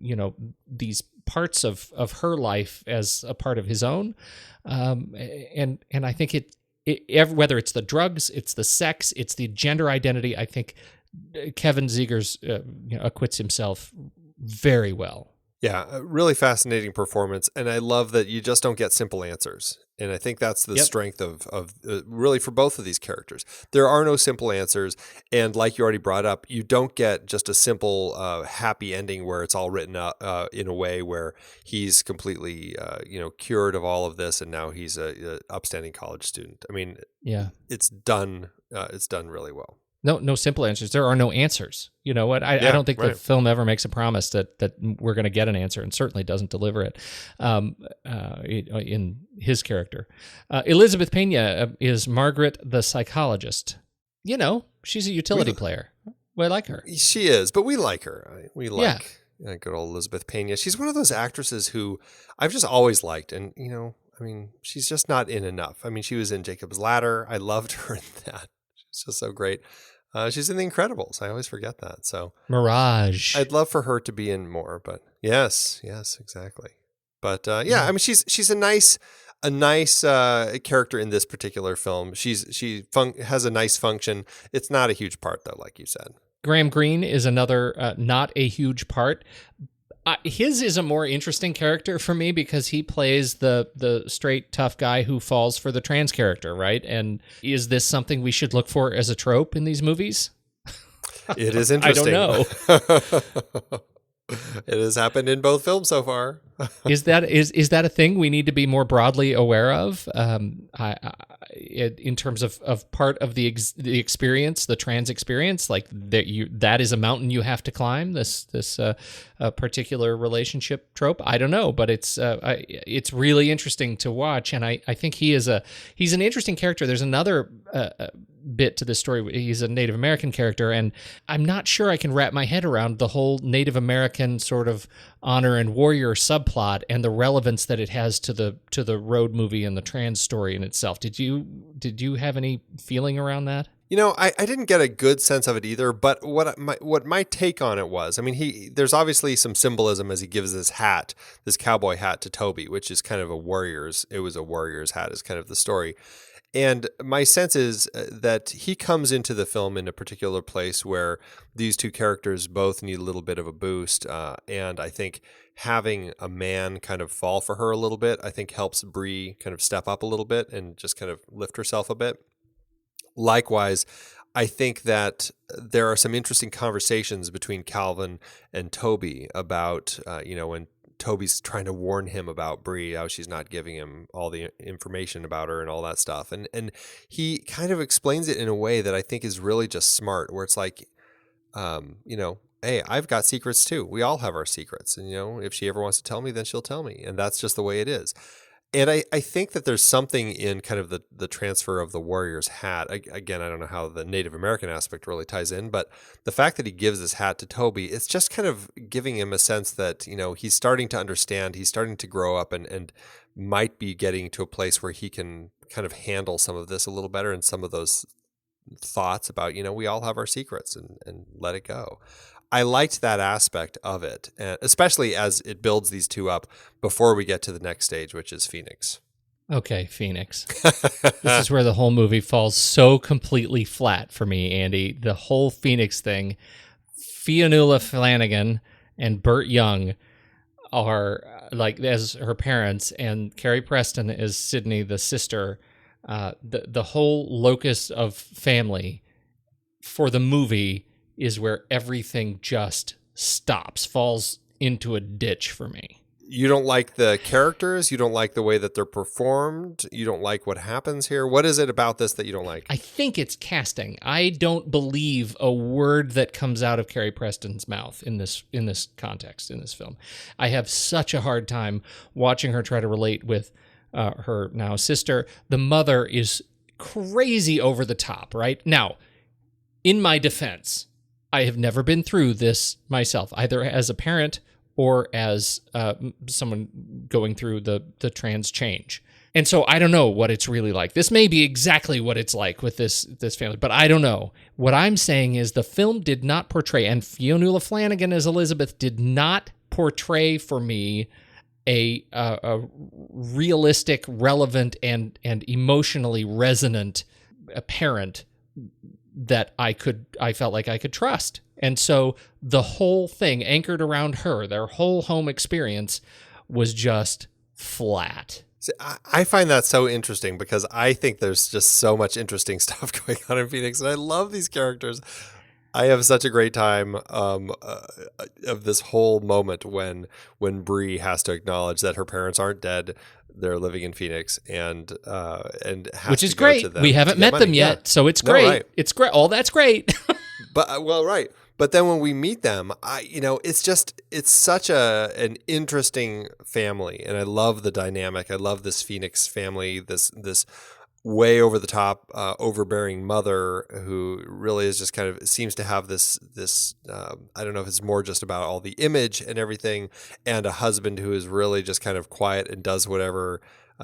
these parts of her life as a part of his own. And I think whether it's the drugs, it's the sex, it's the gender identity, I think Kevin Zegers acquits himself very well. Yeah, a really fascinating performance, and I love that you just don't get simple answers. And I think that's the strength of really for both of these characters. There are no simple answers, and like you already brought up, you don't get just a simple happy ending where it's all written in a way where he's completely cured of all of this, and now he's a upstanding college student. I mean, it's done really well. No simple answers. There are no answers. You know what? I don't think the film ever makes a promise that we're going to get an answer, and certainly doesn't deliver it in his character. Elizabeth Pena is Margaret the psychologist. She's a utility player. I like her. She is, but we like her. We like good old Elizabeth Pena. She's one of those actresses who I've just always liked, and she's just not in enough. I mean, she was in Jacob's Ladder. I loved her in that. She's just so great. She's in The Incredibles. I always forget that. So Mirage. I'd love for her to be in more, but yes, exactly. But I mean, she's a nice character in this particular film. She has a nice function. It's not a huge part though, like you said. Graham Greene is another not a huge part. His is a more interesting character for me because he plays the straight tough guy who falls for the trans character, right? And is this something we should look for as a trope in these movies? It is interesting. I don't know. It has happened in both films so far. Is that a thing we need to be more broadly aware of? in terms of part of the experience, the trans experience, like that is a mountain you have to climb. This particular relationship trope. I don't know, but it's really interesting to watch, and I think he's an interesting character. There's another bit to this story. He's a Native American character, and I'm not sure I can wrap my head around the whole Native American sort of honor and warrior subplot and the relevance that it has to the road movie and the trans story in itself. Did you have any feeling around that? I didn't get a good sense of it either, but what my take on it was, I mean, there's obviously some symbolism as he gives this cowboy hat to Toby, which is kind of it was a warrior's hat is kind of the story. And my sense is that he comes into the film in a particular place where these two characters both need a little bit of a boost. And I think having a man kind of fall for her a little bit, I think helps Bree kind of step up a little bit and just kind of lift herself a bit. Likewise, I think that there are some interesting conversations between Calvin and Toby about, when Toby's trying to warn him about Bree, how she's not giving him all the information about her and all that stuff. And he kind of explains it in a way that I think is really just smart, where it's like, hey, I've got secrets too. We all have our secrets. And, if she ever wants to tell me, then she'll tell me. And that's just the way it is. And I think that there's something in kind of the transfer of the warrior's hat. Again, I don't know how the Native American aspect really ties in, but the fact that he gives this hat to Toby, it's just kind of giving him a sense that, he's starting to understand, he's starting to grow up and might be getting to a place where he can kind of handle some of this a little better and some of those thoughts about, we all have our secrets and let it go. I liked that aspect of it, especially as it builds these two up before we get to the next stage, which is Phoenix. Okay, Phoenix. This is where the whole movie falls so completely flat for me, Andy. The whole Phoenix thing. Fionnula Flanagan and Burt Young are like as her parents, and Carrie Preston is Sydney, the sister. The whole locus of family for the movie is where everything just stops, falls into a ditch for me. You don't like the characters? You don't like the way that they're performed? You don't like what happens here? What is it about this that you don't like? I think it's casting. I don't believe a word that comes out of Carrie Preston's mouth in this context, in this film. I have such a hard time watching her try to relate with her now sister. The mother is crazy over the top, right? Now, in my defense, I have never been through this myself, either as a parent or as someone going through the trans change. And so I don't know what it's really like. This may be exactly what it's like with this family, but I don't know. What I'm saying is the film did not portray, and Fionnula Flanagan as Elizabeth did not portray for me a realistic, relevant, and emotionally resonant parent that I felt like I could trust. And so the whole thing anchored around her, their whole home experience was just flat. See, I find that so interesting because I think there's just so much interesting stuff going on in Phoenix, and I love these characters. I have such a great time of this whole moment when Bree has to acknowledge that her parents aren't dead; they're living in Phoenix, and has which is to go great. to them We haven't met them yet, so it's great. No, right. It's great. Oh, that's great. Right. But then when we meet them, it's such an interesting family, and I love the dynamic. I love this Phoenix family, this way over the top, overbearing mother who really is just kind of seems to have this I don't know if it's more just about all the image and everything, and a husband who is really just kind of quiet and does whatever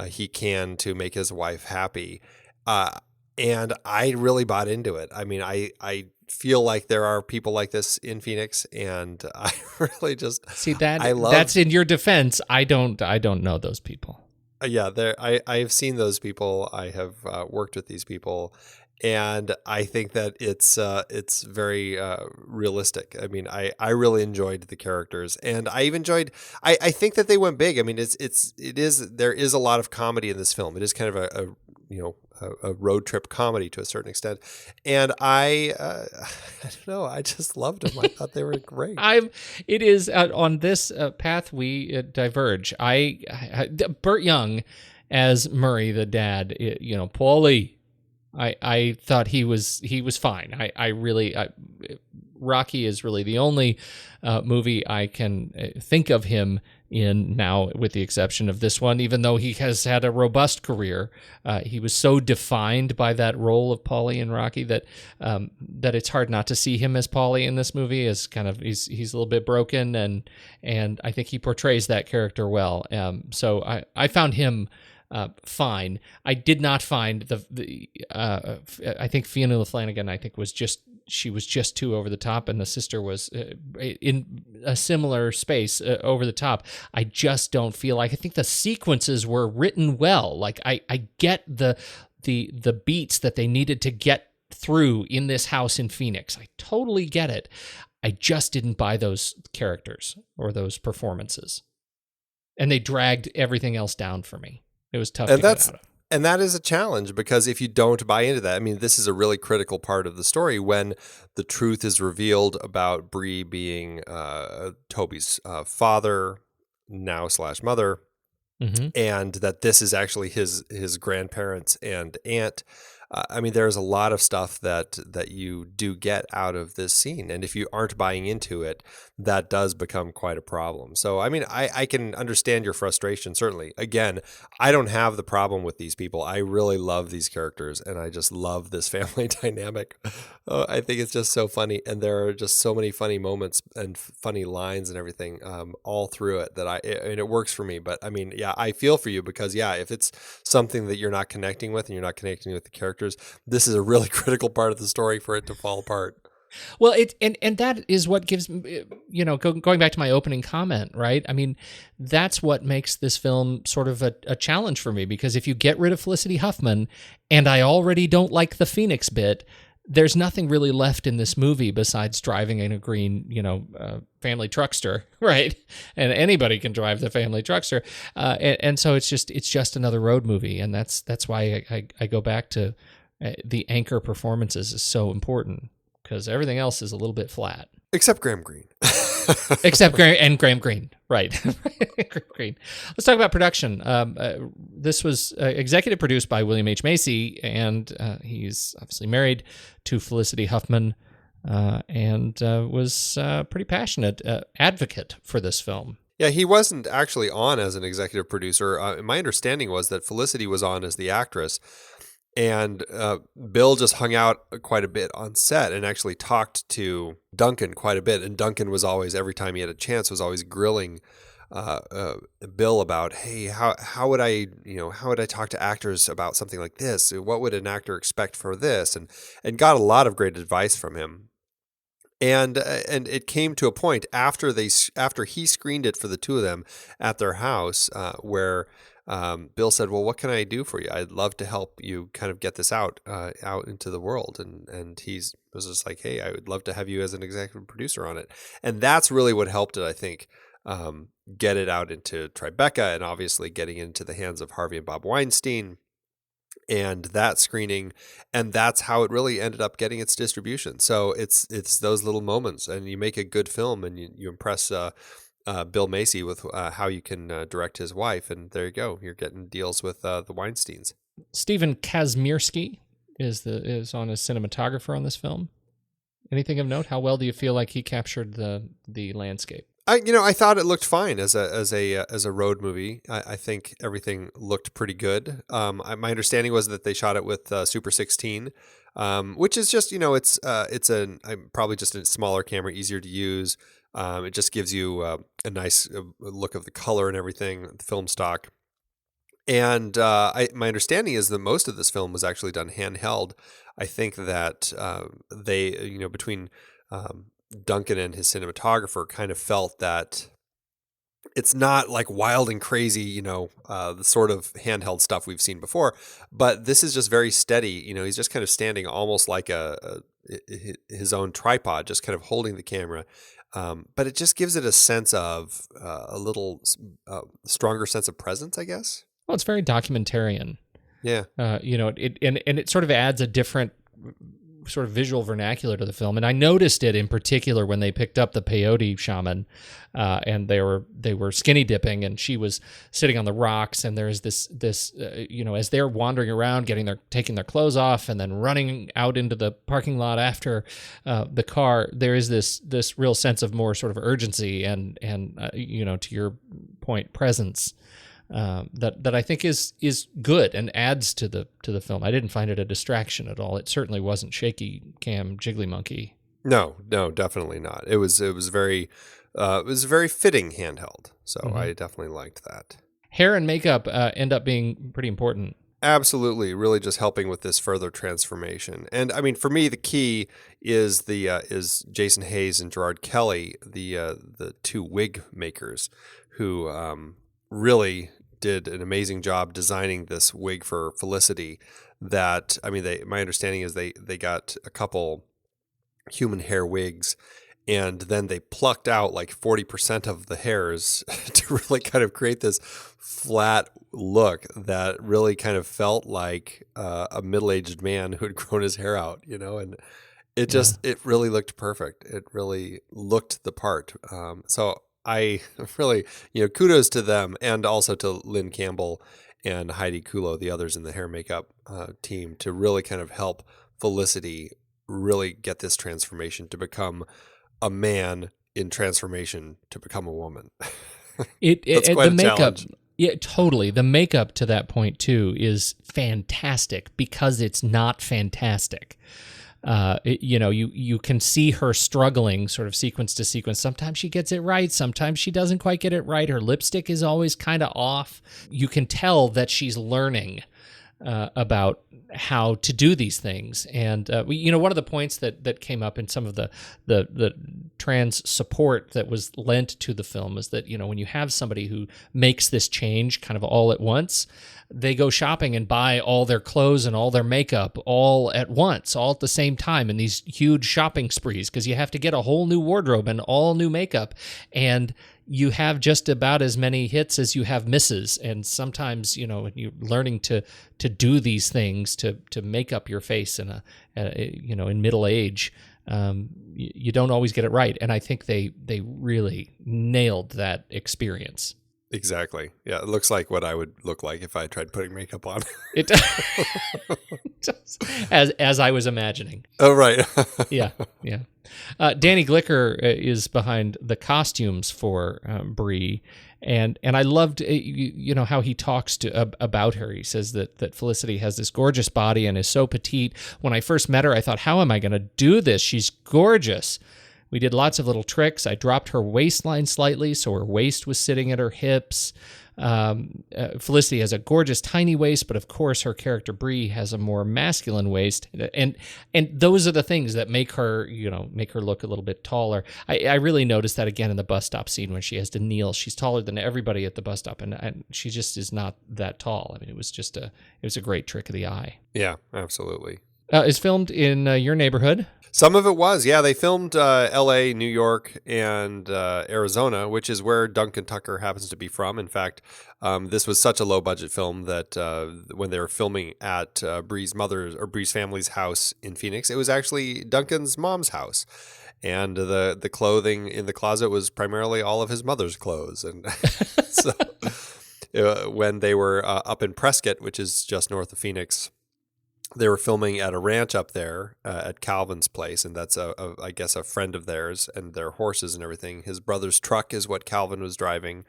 he can to make his wife happy. And I really bought into it. I mean, I feel like there are people like this in Phoenix, and I really just see that. That's in your defense. I don't know those people. Yeah, I've seen those people. I have worked with these people, and I think that it's very realistic. I mean, I really enjoyed the characters, and I enjoyed. I think that they went big. I mean, there is a lot of comedy in this film. It is kind of a road trip comedy to a certain extent, and I don't know. I just loved them. I thought they were great. It is on this path we diverge. Burt Young as Murray, the dad. Paulie, I thought he was fine. Rocky is really the only movie I can think of him in now, with the exception of this one, even though he has had a robust career. He was so defined by that role of Paulie in Rocky that it's hard not to see him as Paulie in this movie. As kind of he's a little bit broken, and I think he portrays that character well. So I found him fine. I did not find I think Fionnula Flanagan, she was just too over the top, and the sister was in a similar space over the top. I just don't feel like, I think the sequences were written well. Like I get the beats that they needed to get through in this house in Phoenix. I totally get it. I just didn't buy those characters or those performances, and they dragged everything else down for me. It was tough to get out of. And that is a challenge, because if you don't buy into that, I mean, this is a really critical part of the story when the truth is revealed about Bree being Toby's father, now / mother, and that this is actually his grandparents and aunt. I mean, there's a lot of stuff that you do get out of this scene. And if you aren't buying into it, that does become quite a problem. So, I mean, I can understand your frustration, certainly. Again, I don't have the problem with these people. I really love these characters, and I just love this family dynamic. I think it's just so funny. And there are just so many funny moments and funny lines and everything all through it and it works for me. But I mean, yeah, I feel for you, because if it's something that you're not connecting with and you're not connecting with the characters, this is a really critical part of the story for it to fall apart. Well, and that is what gives, going back to my opening comment, right? I mean, that's what makes this film sort of a challenge for me, because if you get rid of Felicity Huffman, and I already don't like the Phoenix bit, there's nothing really left in this movie besides driving in a green, family truckster, right? And anybody can drive the family truckster, and so it's just another road movie, and that's why I go back to the anchor performances is so important, because everything else is a little bit flat. Except Graham Greene. Graham Greene, right. Graham Greene. Let's talk about production. This was executive produced by William H. Macy, and he's obviously married to Felicity Huffman, and was a pretty passionate advocate for this film. Yeah, he wasn't actually on as an executive producer. My understanding was that Felicity was on as the actress, and Bill just hung out quite a bit on set and actually talked to Duncan quite a bit. And Duncan was always, every time he had a chance, was always grilling Bill about, hey, how would I talk to actors about something like this? What would an actor expect for this? And got a lot of great advice from him. And it came to a point after he screened it for the two of them at their house, where Bill said, well, what can I do for you? I'd love to help you kind of get this out into the world. And he was just like, hey, I would love to have you as an executive producer on it. And that's really what helped it, I think, get it out into Tribeca, and obviously getting into the hands of Harvey and Bob Weinstein and that screening. And that's how it really ended up getting its distribution. So it's those little moments, and you make a good film, and you impress Bill Macy with how you can direct his wife, and there you go. You're getting deals with the Weinsteins. Stephen Kazmierski is on as cinematographer on this film. Anything of note? How well do you feel like he captured the landscape? I thought it looked fine as a road movie. I think everything looked pretty good. My understanding was that they shot it with Super 16, which is just it's probably just a smaller camera, easier to use. It just gives you a nice look of the color and everything, the film stock. And my understanding is that most of this film was actually done handheld. I think that they, between Duncan and his cinematographer, kind of felt that it's not like wild and crazy, the sort of handheld stuff we've seen before, but this is just very steady. He's just kind of standing almost like his own tripod, just kind of holding the camera. But it just gives it a sense of a little stronger sense of presence, I guess. Well, it's very documentarian. Yeah. It sort of adds a different sort of visual vernacular to the film, and I noticed it in particular when they picked up the peyote shaman, and they were skinny dipping, and she was sitting on the rocks, and there's this as they're wandering around, taking their clothes off, and then running out into the parking lot after the car. There is this real sense of more sort of urgency and to your point, presence. That I think is good and adds to the film. I didn't find it a distraction at all. It certainly wasn't shaky cam jiggly monkey. No, definitely not. It was very fitting handheld. So I definitely liked that. Hair and makeup end up being pretty important. Absolutely, really just helping with this further transformation. And I mean, for me, the key is is Jason Hayes and Gerard Kelly, the two wig makers, who really did an amazing job designing this wig for Felicity. That, I mean, my understanding is they got a couple human hair wigs, and then they plucked out like 40% of the hairs to really kind of create this flat look that really kind of felt like a middle-aged man who had grown his hair out, and it really looked perfect. It really looked the part. So I really, kudos to them, and also to Lynn Campbell and Heidi Kulo, the others in the hair makeup team, to really kind of help Felicity really get this transformation to become a man in transformation to become a woman. That's quite the a makeup, challenge. yeah, totally. The makeup to that point too is fantastic because it's not fantastic. You can see her struggling sort of sequence to sequence. Sometimes she gets it right. Sometimes she doesn't quite get it right. Her lipstick is always kind of off. You can tell that she's learning about how to do these things. And, one of the points that came up in some of the trans support that was lent to the film is that, when you have somebody who makes this change kind of all at once, they go shopping and buy all their clothes and all their makeup all at once, all at the same time in these huge shopping sprees, because you have to get a whole new wardrobe and all new makeup. And you have just about as many hits as you have misses. And sometimes, when you're learning to do these things, to make up your face in in middle age, you don't always get it right. And I think they really nailed that experience. Exactly. Yeah, it looks like what I would look like if I tried putting makeup on. It does. As I was imagining. Oh, right. Yeah. Danny Glicker is behind the costumes for Bree, and I loved how he talks about her. He says that Felicity has this gorgeous body and is so petite. When I first met her, I thought, how am I going to do this? She's gorgeous. We did lots of little tricks. I dropped her waistline slightly, so her waist was sitting at her hips. Felicity has a gorgeous tiny waist, but of course her character Bree has a more masculine waist, and those are the things that make her look a little bit taller. I really noticed that again in the bus stop scene when she has to kneel. She's taller than everybody at the bus stop, and she just is not that tall. I mean, it was a great trick of the eye. Yeah, absolutely. It's filmed in your neighborhood. Some of it was, yeah. They filmed L.A., New York, and Arizona, which is where Duncan Tucker happens to be from. In fact, this was such a low-budget film that when they were filming at Bree's family's house in Phoenix, it was actually Duncan's mom's house. And the clothing in the closet was primarily all of his mother's clothes. And so when they were up in Prescott, which is just north of Phoenix, they were filming at a ranch up there at Calvin's place, and that's I guess a friend of theirs, and their horses and everything. His brother's truck is what Calvin was driving,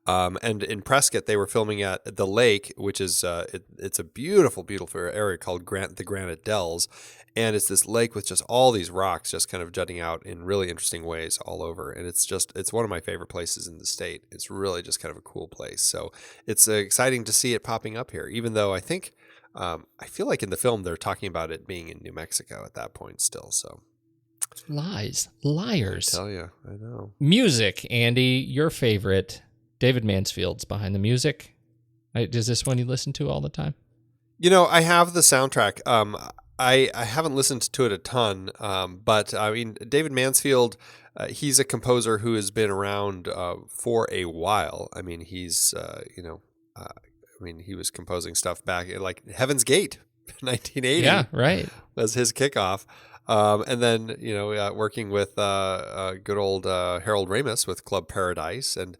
and in Prescott they were filming at the lake, which is it's a beautiful, beautiful area called the Granite Dells, and it's this lake with just all these rocks just kind of jutting out in really interesting ways all over, and it's one of my favorite places in the state. It's really just kind of a cool place, so it's exciting to see it popping up here, even though I think. I feel like in the film they're talking about it being in New Mexico at that point still. So liars. I tell you, I know. Music, Andy, your favorite. David Mansfield's behind the music. Is this one you listen to all the time? I have the soundtrack. I haven't listened to it a ton, but I mean, David Mansfield, he's a composer who has been around for a while. I mean, he's he was composing stuff back like Heaven's Gate, 1980. Yeah, right. Was his kickoff. And then, working with good old Harold Ramis with Club Paradise. And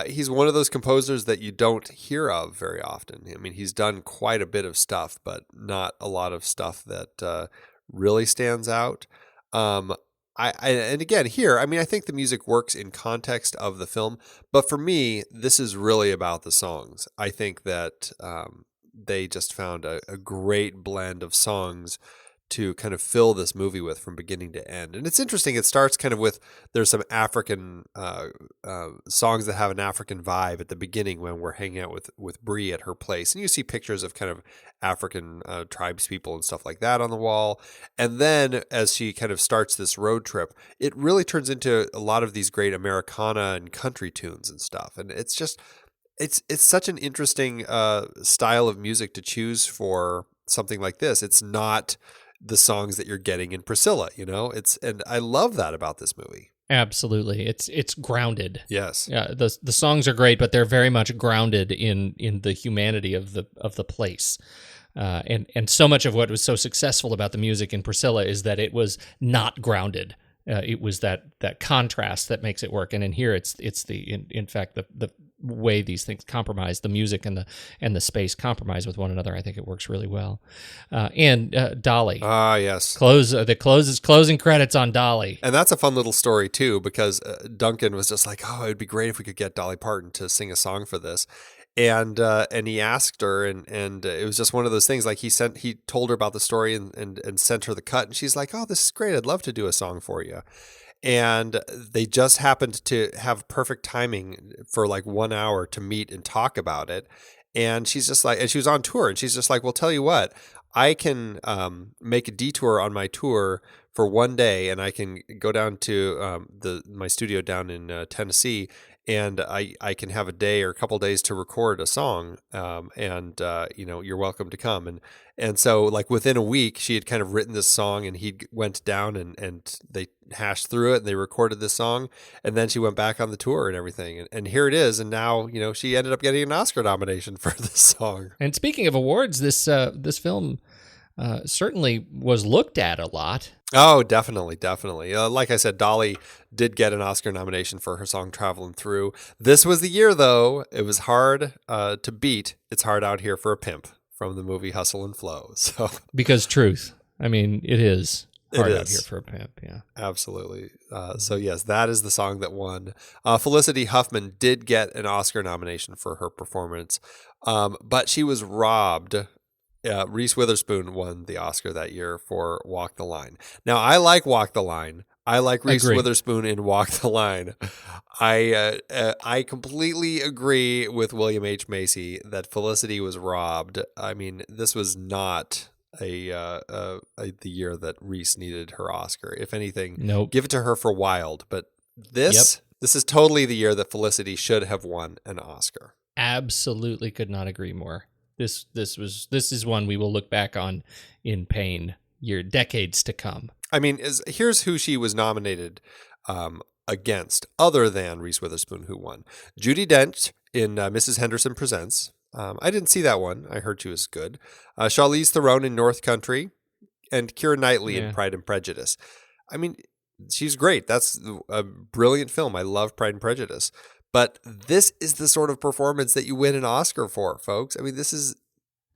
he's one of those composers that you don't hear of very often. I mean, he's done quite a bit of stuff, but not a lot of stuff that really stands out. And again, here, I mean, I think the music works in context of the film. But for me, this is really about the songs. I think that they just found a great blend of songs to kind of fill this movie with from beginning to end. And it's interesting. It starts kind of with, there's some African songs that have an African vibe at the beginning when we're hanging out with Bree at her place. And you see pictures of kind of African tribes people and stuff like that on the wall. And then as she kind of starts this road trip, it really turns into a lot of these great Americana and country tunes and stuff. And it's just, it's such an interesting style of music to choose for something like this. It's not the songs that you're getting in Priscilla, and I love that about this movie. Absolutely. It's grounded. Yes. Yeah, the songs are great, but they're very much grounded in the humanity of the place. And so much of what was so successful about the music in Priscilla is that it was not grounded. It was that contrast that makes it work. And in here, it's in fact the way these things compromise, the music and the space compromise with one another. I think it works really well. And Dolly. Ah, yes. Closing credits on Dolly. And that's a fun little story too, because Duncan was just like, "Oh, it'd be great if we could get Dolly Parton to sing a song for this." And he asked her, and it was just one of those things. Like he told her about the story and sent her the cut, and she's like, "Oh, this is great. I'd love to do a song for you." And they just happened to have perfect timing for like 1 hour to meet and talk about it. And she's just like, and she was on tour, and she's just like, "Well, tell you what, I can make a detour on my tour for 1 day, and I can go down to my studio down in Tennessee, and I can have a day or a couple days to record a song, and you're welcome to come." And so like within a week, she had kind of written this song, and he went down and they hashed through it, and they recorded this song, and then she went back on the tour and everything, and here it is, and now she ended up getting an Oscar nomination for this song. And speaking of awards, this film certainly was looked at a lot. Oh, definitely. Like I said, Dolly did get an Oscar nomination for her song Traveling Through. This was the year, though. It was hard to beat It's Hard Out Here for a Pimp from the movie Hustle and Flow. So because truth. I mean, it is hard out here for a pimp, yeah. Absolutely. So yes, that is the song that won. Felicity Huffman did get an Oscar nomination for her performance, but she was robbed. Reese Witherspoon won the Oscar that year for Walk the Line. Now, I like Walk the Line. I like Reese Witherspoon in Walk the Line. I completely agree with William H. Macy that Felicity was robbed. I mean, this was not the year that Reese needed her Oscar. If anything, nope. Give it to her for Wild. But this is totally the year that Felicity should have won an Oscar. Absolutely could not agree more. This is one we will look back on in pain decades to come. I mean, here's who she was nominated against, other than Reese Witherspoon, who won. Judi Dench in Mrs. Henderson Presents. I didn't see that one. I heard she was good. Charlize Theron in North Country, and Keira Knightley in Pride and Prejudice. I mean, she's great. That's a brilliant film. I love Pride and Prejudice. But this is the sort of performance that you win an Oscar for, folks. I mean, this is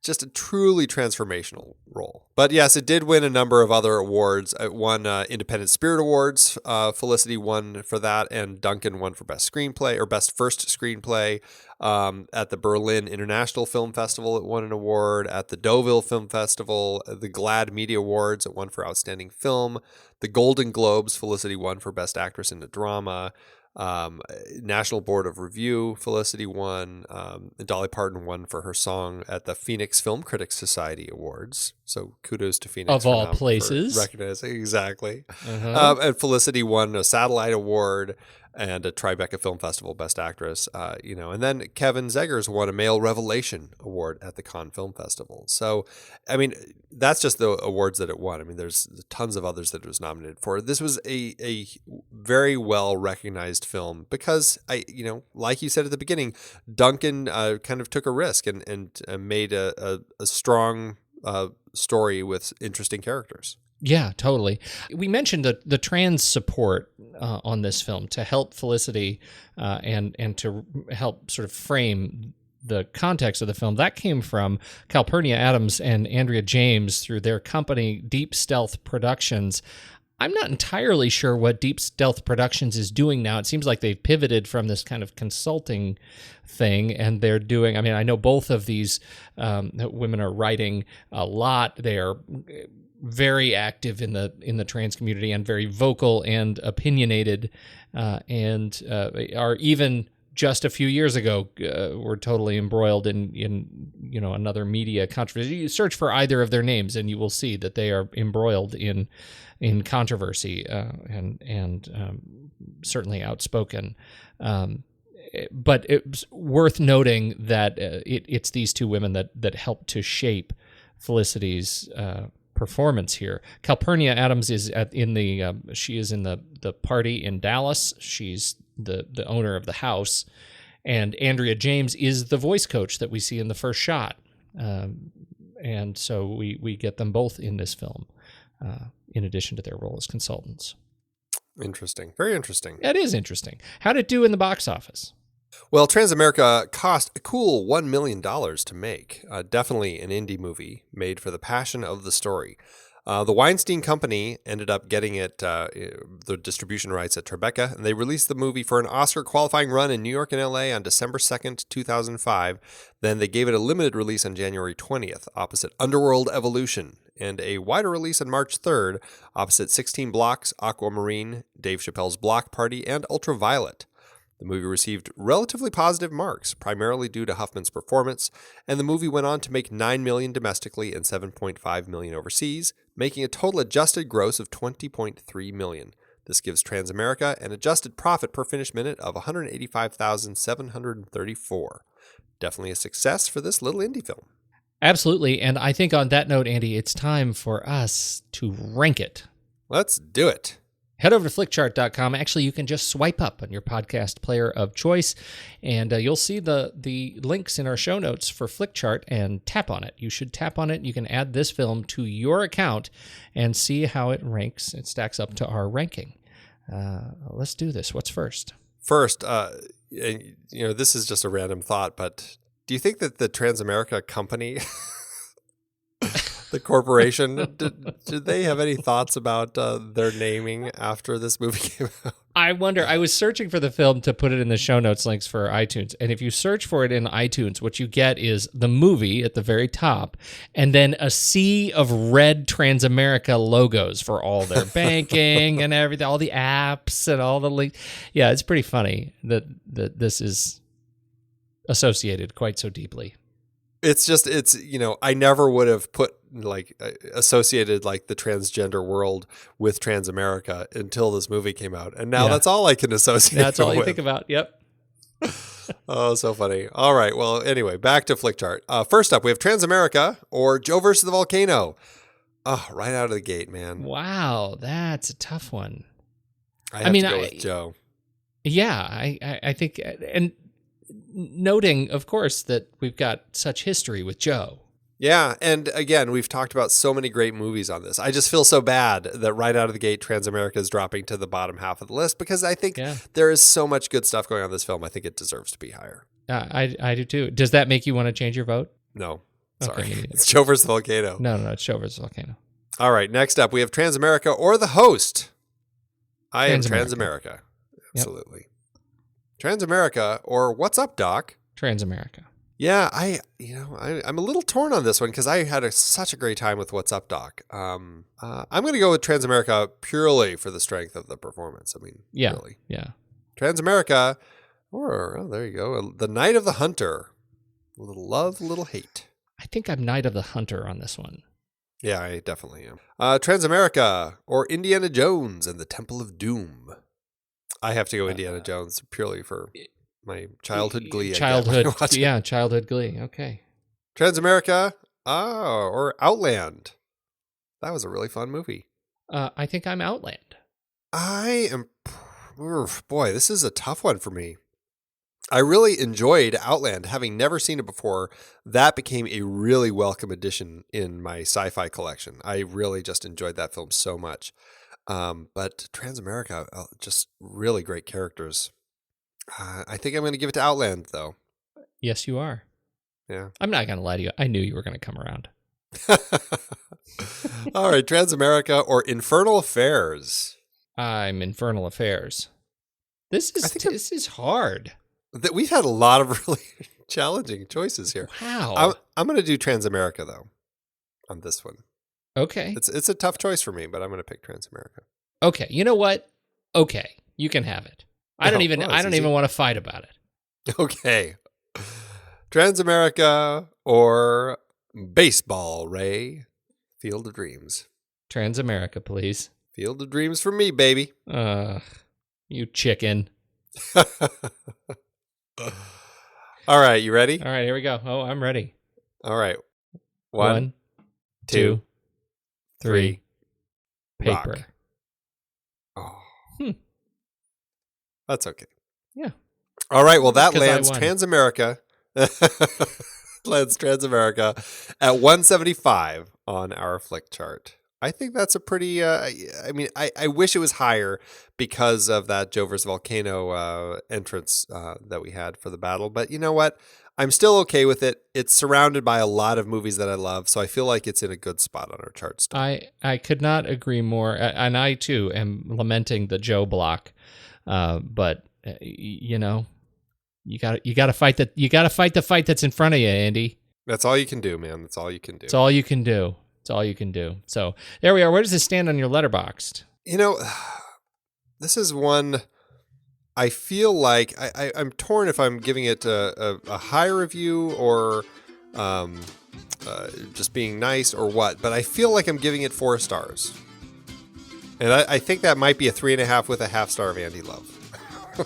just a truly transformational role. But yes, it did win a number of other awards. It won Independent Spirit Awards. Felicity won for that, and Duncan won for Best Screenplay or Best First Screenplay. At the Berlin International Film Festival, it won an award. At the Deauville Film Festival, the GLAAD Media Awards, it won for Outstanding Film. The Golden Globes, Felicity won for Best Actress in a Drama. National Board of Review, Felicity won. Dolly Parton won for her song at the Phoenix Film Critics Society Awards. So kudos to Phoenix. Of all places. Recognizing, exactly. And Felicity won a Satellite Award and a Tribeca Film Festival Best Actress, and then Kevin Zegers won a Male Revelation Award at the Cannes Film Festival. So, I mean, that's just the awards that it won. I mean, there's tons of others that it was nominated for. This was a very well recognized film because like you said at the beginning, Duncan kind of took a risk and made a strong story with interesting characters. Yeah, totally. We mentioned the trans support on this film to help Felicity and to help sort of frame the context of the film. That came from Calpurnia Adams and Andrea James through their company Deep Stealth Productions. I'm not entirely sure what Deep Stealth Productions is doing now. It seems like they've pivoted from this kind of consulting thing, and they're doing, I mean, I know both of these women are writing a lot. They are very active in the trans community and very vocal and opinionated, and are even just a few years ago were totally embroiled in another media controversy. You search for either of their names and you will see that they are embroiled in controversy and certainly outspoken. But it's worth noting that it's these two women that helped to shape Felicity's performance here. Calpurnia Adams is in the party in Dallas. She's the owner of the house, and Andrea James is the voice coach that we see in the first shot. And so we get them both in this film, in addition to their role as consultants. Interesting. Very interesting. That is interesting. How'd it do in the box office? Well, TransAmerica cost a cool $1 million to make. Definitely an indie movie made for the passion of the story. The Weinstein Company ended up getting the distribution rights at Tribeca, and they released the movie for an Oscar-qualifying run in New York and L.A. on December 2nd, 2005. Then they gave it a limited release on January 20th, opposite Underworld Evolution, and a wider release on March 3rd, opposite 16 Blocks, Aquamarine, Dave Chappelle's Block Party, and Ultraviolet. The movie received relatively positive marks, primarily due to Huffman's performance, and the movie went on to make $9 million domestically and $7.5 million overseas, making a total adjusted gross of $20.3 million. This gives TransAmerica an adjusted profit per finished minute of $185,734. Definitely a success for this little indie film. Absolutely, and I think on that note, Andy, it's time for us to rank it. Let's do it. Head over to flickchart.com. Actually, you can just swipe up on your podcast player of choice, and you'll see the links in our show notes for Flickchart, and tap on it. You should tap on it. You can add this film to your account and see how it ranks. It stacks up to our ranking. Let's do this. What's first? First, this is just a random thought, but do you think that the TransAmerica company... the corporation, did they have any thoughts about their naming after this movie came out? I wonder. I was searching for the film to put it in the show notes links for iTunes. And if you search for it in iTunes, what you get is the movie at the very top, and then a sea of red TransAmerica logos for all their banking and everything, all the apps and all the links. Yeah, it's pretty funny that this is associated quite so deeply. It's I never would have associated the transgender world with TransAmerica until this movie came out. And now that's all I can associate. That's all you think about. Yep. Oh, so funny. All right. Well, anyway, back to Flickchart. First up, we have TransAmerica or Joe versus the Volcano. Oh, right out of the gate, man. Wow. That's a tough one. I have to go with Joe. Yeah, I think, and noting, of course, that we've got such history with Joe. Yeah, and again, we've talked about so many great movies on this. I just feel so bad that right out of the gate, TransAmerica is dropping to the bottom half of the list because I think there is so much good stuff going on in this film. I think it deserves to be higher. I do too. Does that make you want to change your vote? No, sorry. Okay, it's Joe versus the Volcano. No, it's Joe versus Volcano. All right, next up, we have TransAmerica or The Host. I am TransAmerica. Absolutely. Yep. TransAmerica or What's Up, Doc? TransAmerica. Yeah, I'm a little torn on this one because I had such a great time with What's Up, Doc. I'm going to go with TransAmerica purely for the strength of the performance. I mean, really. Yeah. TransAmerica, or there you go, The Night of the Hunter. A little love, a little hate. I think I'm Night of the Hunter on this one. Yeah, I definitely am. TransAmerica or Indiana Jones and the Temple of Doom. I have to go Indiana Jones purely for my childhood glee. Childhood glee. Okay. TransAmerica or Outland. That was a really fun movie. I think I'm Outland. I am... Boy, this is a tough one for me. I really enjoyed Outland. Having never seen it before, that became a really welcome addition in my sci-fi collection. I really just enjoyed that film so much. But Transamerica, just really great characters. I think I'm going to give it to Outland, though. Yes, you are. Yeah. I'm not going to lie to you. I knew you were going to come around. All right, Transamerica or Infernal Affairs? I'm Infernal Affairs. This is hard. We've had a lot of really challenging choices here. Wow. I'm going to do Transamerica, though, on this one. Okay. It's a tough choice for me, but I'm going to pick Transamerica. Okay. You know what? Okay. You can have it. I don't even want to fight about it. Okay. Transamerica or baseball, Ray? Field of Dreams. Transamerica, please. Field of Dreams for me, baby. You chicken. All right, you ready? All right, here we go. Oh, I'm ready. All right. 1, 2, 3. Rock. Paper. Oh. That's okay. Yeah. All right, well, that 'Cause I lands won. Transamerica. Lands Transamerica at 175 on our flick chart. I think that's a pretty, I wish it was higher because of that Joe vs. Volcano entrance that we had for the battle. But you know what? I'm still okay with it. It's surrounded by a lot of movies that I love, so I feel like it's in a good spot on our chart still. I could not agree more. And I, too, am lamenting the Joe block. But, you know, you got to fight the fight that's in front of you, Andy. That's all you can do, man. That's all you can do. It's all you can do. It's all you can do. So there we are. Where does this stand on your Letterboxd? You know, this is one I feel like I'm torn if I'm giving it a high review or just being nice or what. But I feel like I'm giving it 4 stars. And I think that might be a 3.5 with a half star of Andy Love.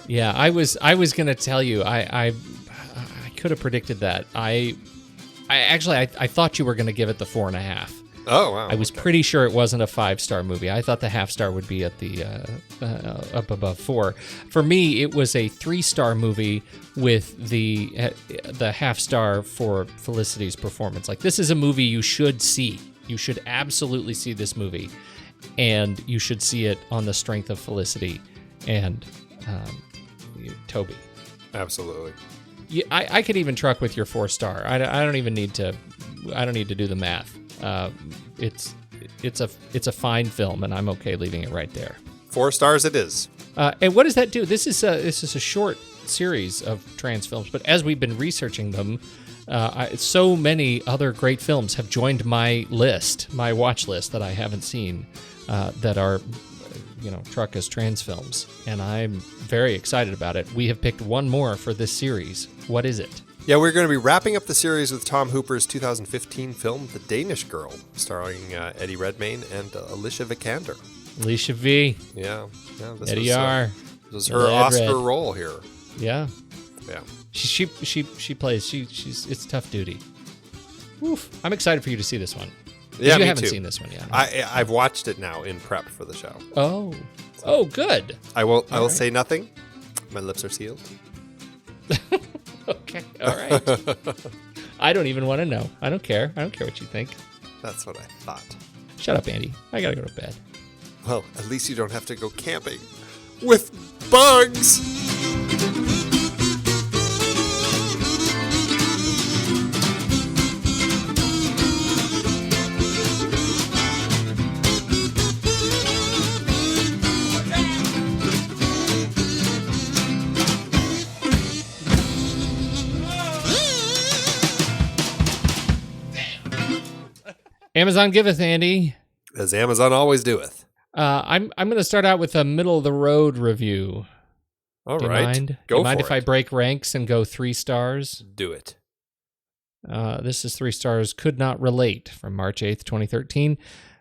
Yeah, I was going to tell you. I could have predicted that. I thought you were going to give it the 4.5. Oh, wow. I was pretty sure it wasn't a 5-star movie. I thought the half star would be at the up above 4. For me, it was a 3-star movie with the half star for Felicity's performance. Like, this is a movie you should see. You should absolutely see this movie, and you should see it on the strength of Felicity and Toby. Absolutely. Yeah, I could even truck with your 4-star. I don't even need to. I don't need to do the math. It's a fine film, and I'm okay leaving it right there. 4 stars it is. And what does that do? This is a short series of trans films, but as we've been researching them, so many other great films have joined my watch list that I haven't seen that are, truck as trans films, and I'm very excited about it. We have picked one more for this series. What is it? Yeah, we're going to be wrapping up the series with Tom Hooper's 2015 film, The Danish Girl, starring Eddie Redmayne and Alicia Vikander. Alicia V. Yeah. This Eddie R. This was her Oscar role here. Yeah. Yeah. She plays. It's tough duty. Oof. I'm excited for you to see this one. Yeah, you me haven't too. seen this one yet. I've watched it now in prep for the show. Oh, good. I will say nothing. My lips are sealed. Okay. All right. I don't even want to know. I don't care. I don't care what you think. That's what I thought. Shut up, Andy. I gotta go to bed. Well, at least you don't have to go camping with bugs. Amazon giveth, Andy. As Amazon always doeth. I'm going to start out with a middle of the road review. All Do you right. mind? Go Do you mind for if I it. break ranks and go 3 stars? Do it. This is 3 stars. Could not relate from March 8th, 2013.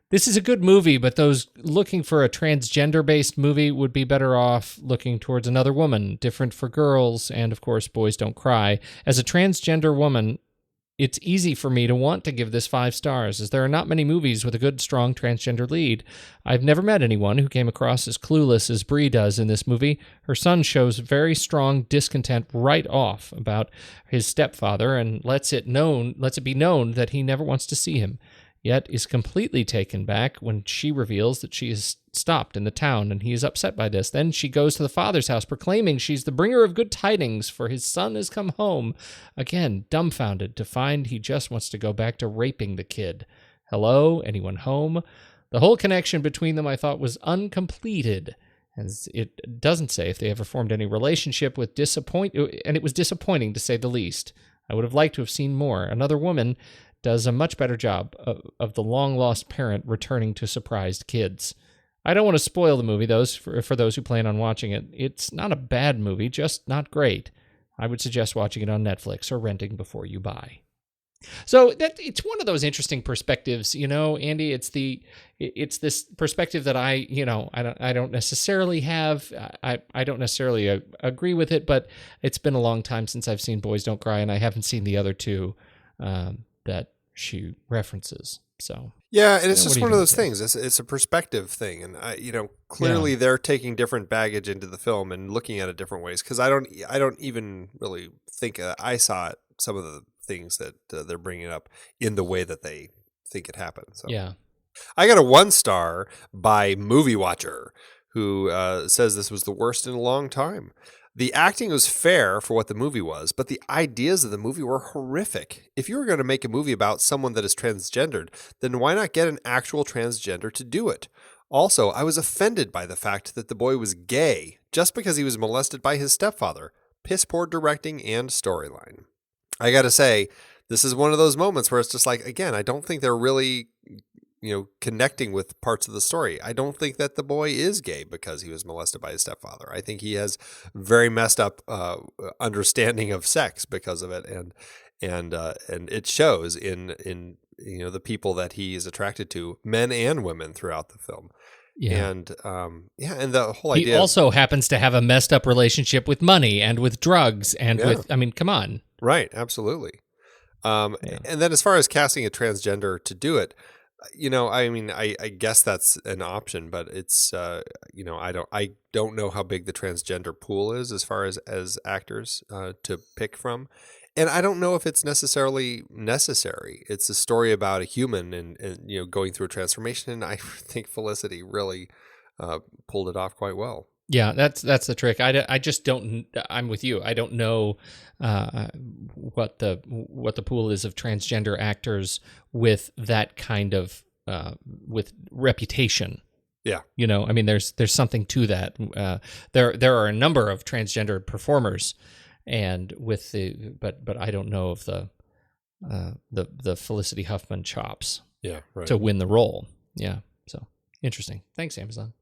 This is a good movie, but those looking for a transgender-based movie would be better off looking towards Another Woman, Different for Girls, and, of course, Boys Don't Cry. As a transgender woman, It's easy for me to want to give this 5 stars, as there are not many movies with a good, strong transgender lead. I've never met anyone who came across as clueless as Bree does in this movie. Her son shows very strong discontent right off about his stepfather and lets it be known that he never wants to see him, yet is completely taken back when she reveals that she is stopped in the town, and he is upset by this. Then she goes to the father's house, proclaiming she's the bringer of good tidings, for his son has come home. Again, dumbfounded to find he just wants to go back to raping the kid. Hello? Anyone home? The whole connection between them I thought was uncompleted, as it doesn't say if they ever formed any relationship and it was disappointing to say the least. I would have liked to have seen more. Another woman does a much better job of the long-lost parent returning to surprised kids. I don't want to spoil the movie, for those who plan on watching it. It's not a bad movie, just not great. I would suggest watching it on Netflix or renting before you buy. So it's one of those interesting perspectives, Andy. It's this perspective that I don't necessarily have. I don't necessarily agree with it, but it's been a long time since I've seen Boys Don't Cry, and I haven't seen the other two that she references. So yeah, and it's just one of those things. It's a perspective thing, and clearly they're taking different baggage into the film and looking at it different ways. Because I don't even really think I saw it. Some of the things that they're bringing up in the way that they think it happened. So yeah, I got a 1 star by Movie Watcher, who says this was the worst in a long time. The acting was fair for what the movie was, but the ideas of the movie were horrific. If you were going to make a movie about someone that is transgendered, then why not get an actual transgender to do it? Also, I was offended by the fact that the boy was gay just because he was molested by his stepfather. Piss poor directing and storyline. I got to say, this is one of those moments where it's just like, again, I don't think they're really connecting with parts of the story. I don't think that the boy is gay because he was molested by his stepfather. I think he has very messed up understanding of sex because of it, and it shows in the people that he is attracted to, men and women, throughout the film. Yeah. And and the whole idea. He also happens to have a messed up relationship with money and with drugs and come on. Right, absolutely. And then as far as casting a transgender to do it, I guess that's an option, but it's I don't know how big the transgender pool is as far as actors to pick from, and I don't know if it's necessarily necessary. It's a story about a human and going through a transformation, and I think Felicity really pulled it off quite well. Yeah, that's the trick. I just don't. I'm with you. I don't know what the pool is of transgender actors with that kind of with reputation. Yeah, there's something to that. There are a number of transgender performers, and with but I don't know of the Felicity Huffman chops. Yeah, right. To win the role. Yeah, so interesting. Thanks, Amazon.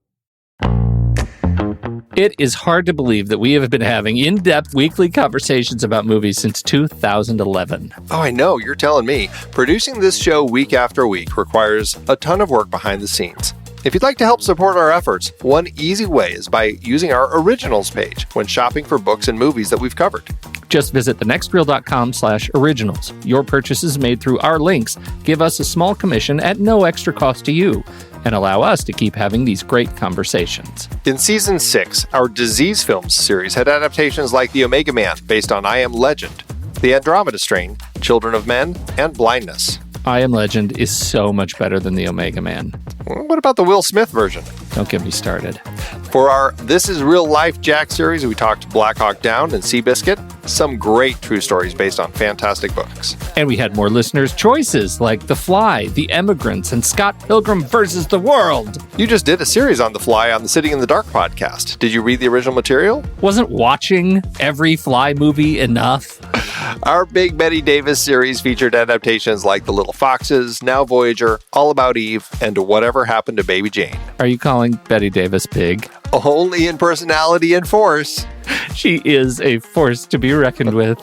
It is hard to believe that we have been having in-depth weekly conversations about movies since 2011. Oh, I know. You're telling me. Producing this show week after week requires a ton of work behind the scenes. If you'd like to help support our efforts, one easy way is by using our originals page when shopping for books and movies that we've covered. Just visit thenextreel.com/originals. Your purchases made through our links give us a small commission at no extra cost to you and allow us to keep having these great conversations. In Season 6, our Disease Films series had adaptations like The Omega Man, based on I Am Legend, The Andromeda Strain, Children of Men, and Blindness. I Am Legend is so much better than The Omega Man. What about the Will Smith version? Don't get me started. For our This Is Real Life Jack series, we talked Black Hawk Down and Seabiscuit, some great true stories based on fantastic books. And we had more listeners' choices like The Fly, The Emigrants, and Scott Pilgrim vs. the World. You just did a series on The Fly on the Sitting in the Dark podcast. Did you read the original material? Wasn't watching every Fly movie enough? Our Big Betty Davis series featured adaptations like The Little Foxes, Now Voyager, All About Eve, and Whatever Happened to Baby Jane. Are you calling Betty Davis big? Only in personality and force. She is a force to be reckoned with.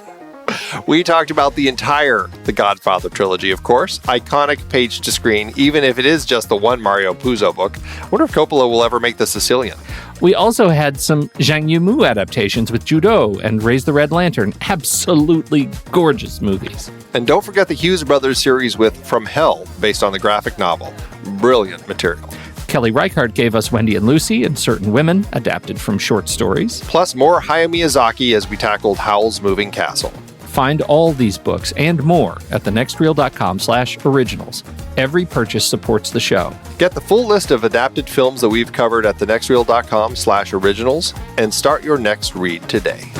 We talked about the entire The Godfather trilogy, of course. Iconic page to screen, even if it is just the one Mario Puzo book. I wonder if Coppola will ever make The Sicilian. We also had some Zhang Yimou adaptations with Judo and Raise the Red Lantern. Absolutely gorgeous movies. And don't forget the Hughes Brothers series with From Hell, based on the graphic novel. Brilliant material. Kelly Reichardt gave us Wendy and Lucy and Certain Women, adapted from short stories. Plus more Hayao Miyazaki as we tackled Howl's Moving Castle. Find all these books and more at thenextreel.com/originals. Every purchase supports the show. Get the full list of adapted films that we've covered at thenextreel.com/originals and start your next read today.